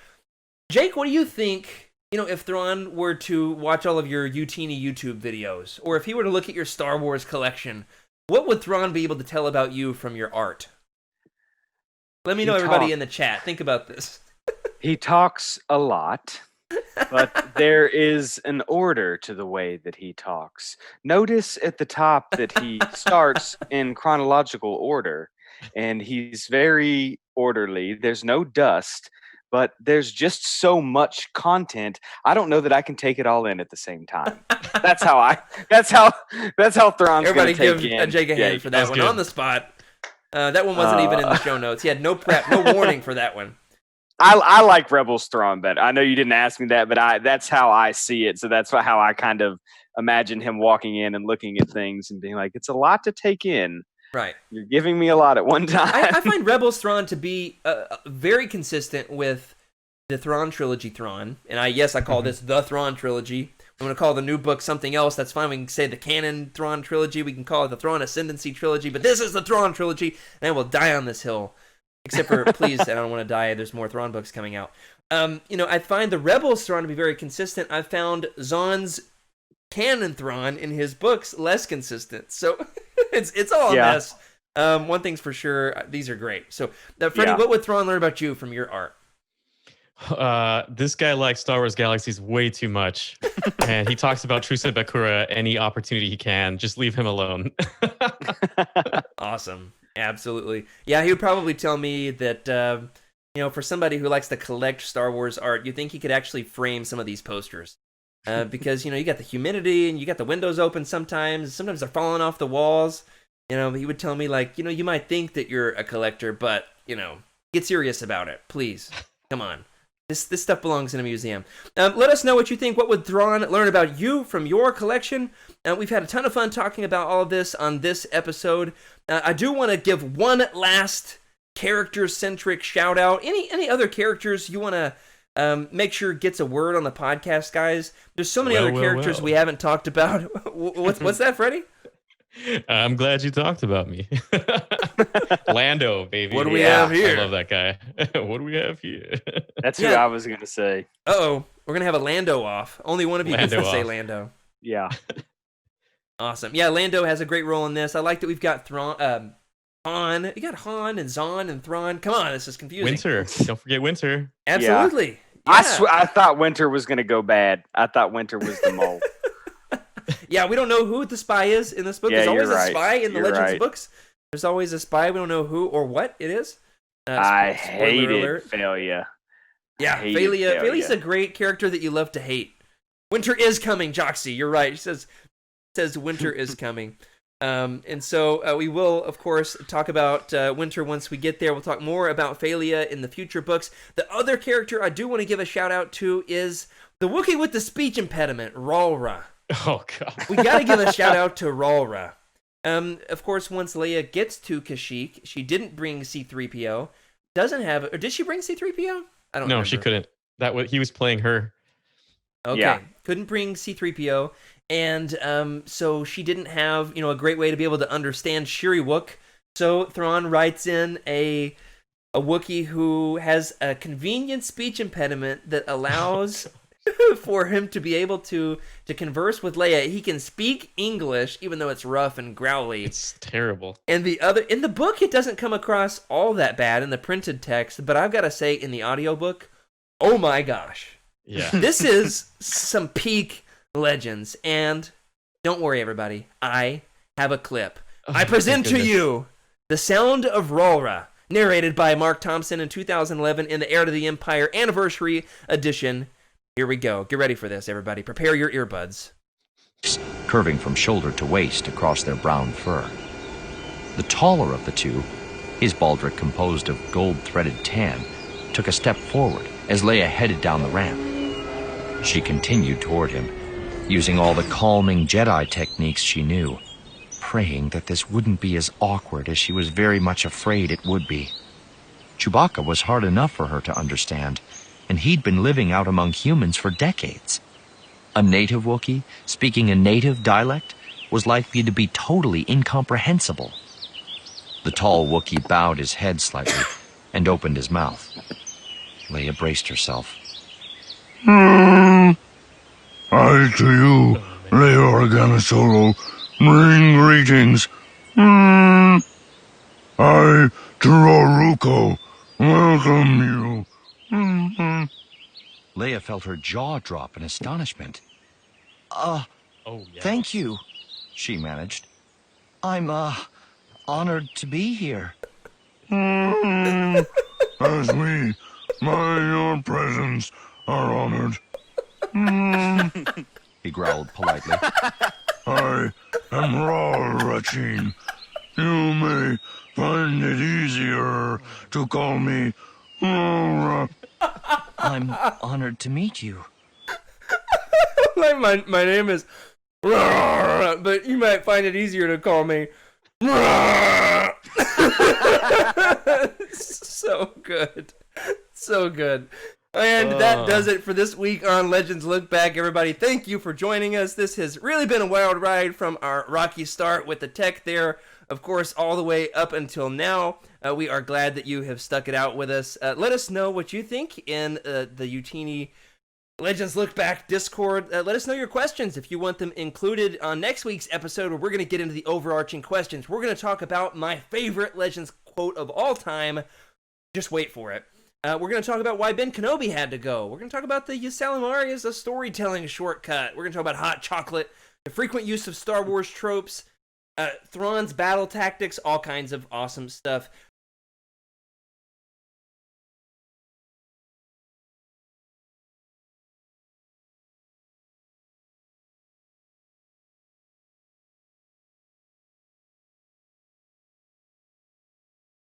Jake, what do you think? If Thrawn were to watch all of your Youtini YouTube videos, or if he were to look at your Star Wars collection, what would Thrawn be able to tell about you from your art? Let me know, everybody in the chat. Think about this. He talks a lot, but there is an order to the way that he talks. Notice at the top that he starts in chronological order, and he's very orderly. There's no dust, but there's just so much content. I don't know that I can take it all in at the same time. That's how Thrawn's Everybody going to take give in. Jake a hand for that one good. on the spot. That one wasn't even in the show notes. He had no prep, no warning for that one. I like Rebels Thrawn better. I know you didn't ask me that, but that's how I see it. So that's how I kind of imagine him walking in and looking at things and being like, it's a lot to take in. Right. You're giving me a lot at one time. I find Rebels Thrawn to be very consistent with the Thrawn trilogy Thrawn. And I call this the Thrawn trilogy. I'm going to call the new book something else. That's fine. We can say the canon Thrawn trilogy. We can call it the Thrawn Ascendancy trilogy. But this is the Thrawn trilogy. And I will die on this hill. Except for, please, I don't want to die. There's more Thrawn books coming out. I find the Rebels Thrawn to be very consistent. I found Zahn's canon Thrawn in his books less consistent. So it's all a mess. One thing's for sure, these are great. So, Freddy, what would Thrawn learn about you from your art? This guy likes Star Wars Galaxies way too much. And he talks about Trusa Bakura any opportunity he can. Just leave him alone. Awesome. Absolutely. Yeah, he would probably tell me that, for somebody who likes to collect Star Wars art, you think he could actually frame some of these posters. Because, you got the humidity and you got the windows open sometimes. Sometimes they're falling off the walls. He would tell me, like, you might think that you're a collector, but, get serious about it. Please. Come on. This stuff belongs in a museum. Let us know what you think. What would Thrawn learn about you from your collection? We've had a ton of fun talking about all of this on this episode. I do want to give one last character-centric shout-out. Any other characters you want to make sure gets a word on the podcast, guys? There's so many other characters we haven't talked about. What's that, Freddy? I'm glad you talked about me. Lando, baby. What do we have here? I love that guy. What do we have here? That's who I was going to say. Uh-oh. We're going to have a Lando off. Only one of you gets to say Lando. Yeah. Awesome. Yeah, Lando has a great role in this. I like that we've got Han. You got Han and Zahn and Thrawn. Come on, this is confusing. Winter. Don't forget Winter. Absolutely. Yeah. I thought Winter was going to go bad. I thought Winter was the mole. Yeah, we don't know who the spy is in this book. There's always a spy in the Legends books. There's always a spy. We don't know who or what it is. I hated Failure. Yeah, Felia's a great character that you love to hate. Winter is coming, Joxy. You're right. He says winter is coming. And so we will, of course, talk about Winter once we get there. We'll talk more about Falia in the future books. The other character I do want to give a shout out to is the Wookiee with the speech impediment, Ralra. Oh, God. We got to give a shout out to Ralra. Of course, once Leia gets to Kashyyyk, she didn't bring C-3PO. Doesn't have, or did she bring C-3PO? I don't know. No, she couldn't. He was playing her. Okay. Yeah. Couldn't bring C-3PO. And so she didn't have, a great way to be able to understand Shiri-Wook. So Thrawn writes in a Wookiee who has a convenient speech impediment that allows for him to be able to converse with Leia. He can speak English, even though it's rough and growly. It's terrible. And in the book, it doesn't come across all that bad in the printed text, but I've got to say, in the audiobook, oh my gosh. Yeah. This is some peak Legends. And don't worry, everybody. I have a clip. I present to you The Sound of Ralra, narrated by Mark Thompson in 2011 in the Heir to the Empire Anniversary Edition. Here we go. Get ready for this, everybody. Prepare your earbuds. Curving from shoulder to waist across their brown fur. The taller of the two, his baldric composed of gold-threaded tan, took a step forward as Leia headed down the ramp. She continued toward him, using all the calming Jedi techniques she knew, praying that this wouldn't be as awkward as she was very much afraid it would be. Chewbacca was hard enough for her to understand, and he'd been living out among humans for decades. A native Wookiee, speaking a native dialect, was likely to be totally incomprehensible. The tall Wookiee bowed his head slightly and opened his mouth. Leia braced herself. I to you, Leia Organa Solo, bring greetings. I to Roruko, welcome you. Leia felt her jaw drop in astonishment. Oh, yeah. Thank you, she managed. I'm, honored to be here. As we, by your presence, are honored. He growled politely. I am Ral Rachin. You may find it easier to call me Laura. I'm honored to meet you. My name is... But you might find it easier to call me... So good. So good. And that does it for this week on Legends Look Back, everybody. Thank you for joining us. This has really been a wild ride from our rocky start with the tech there, of course, all the way up until now. We are glad that you have stuck it out with us. Let us know what you think in the Youtini Legends Look Back Discord. Let us know your questions if you want them included on next week's episode, where we're going to get into the overarching questions. We're going to talk about my favorite Legends quote of all time. Just wait for it. We're going to talk about why Ben Kenobi had to go. We're going to talk about the Ysalamari as a storytelling shortcut. We're going to talk about hot chocolate, the frequent use of Star Wars tropes, Thrawn's battle tactics, all kinds of awesome stuff.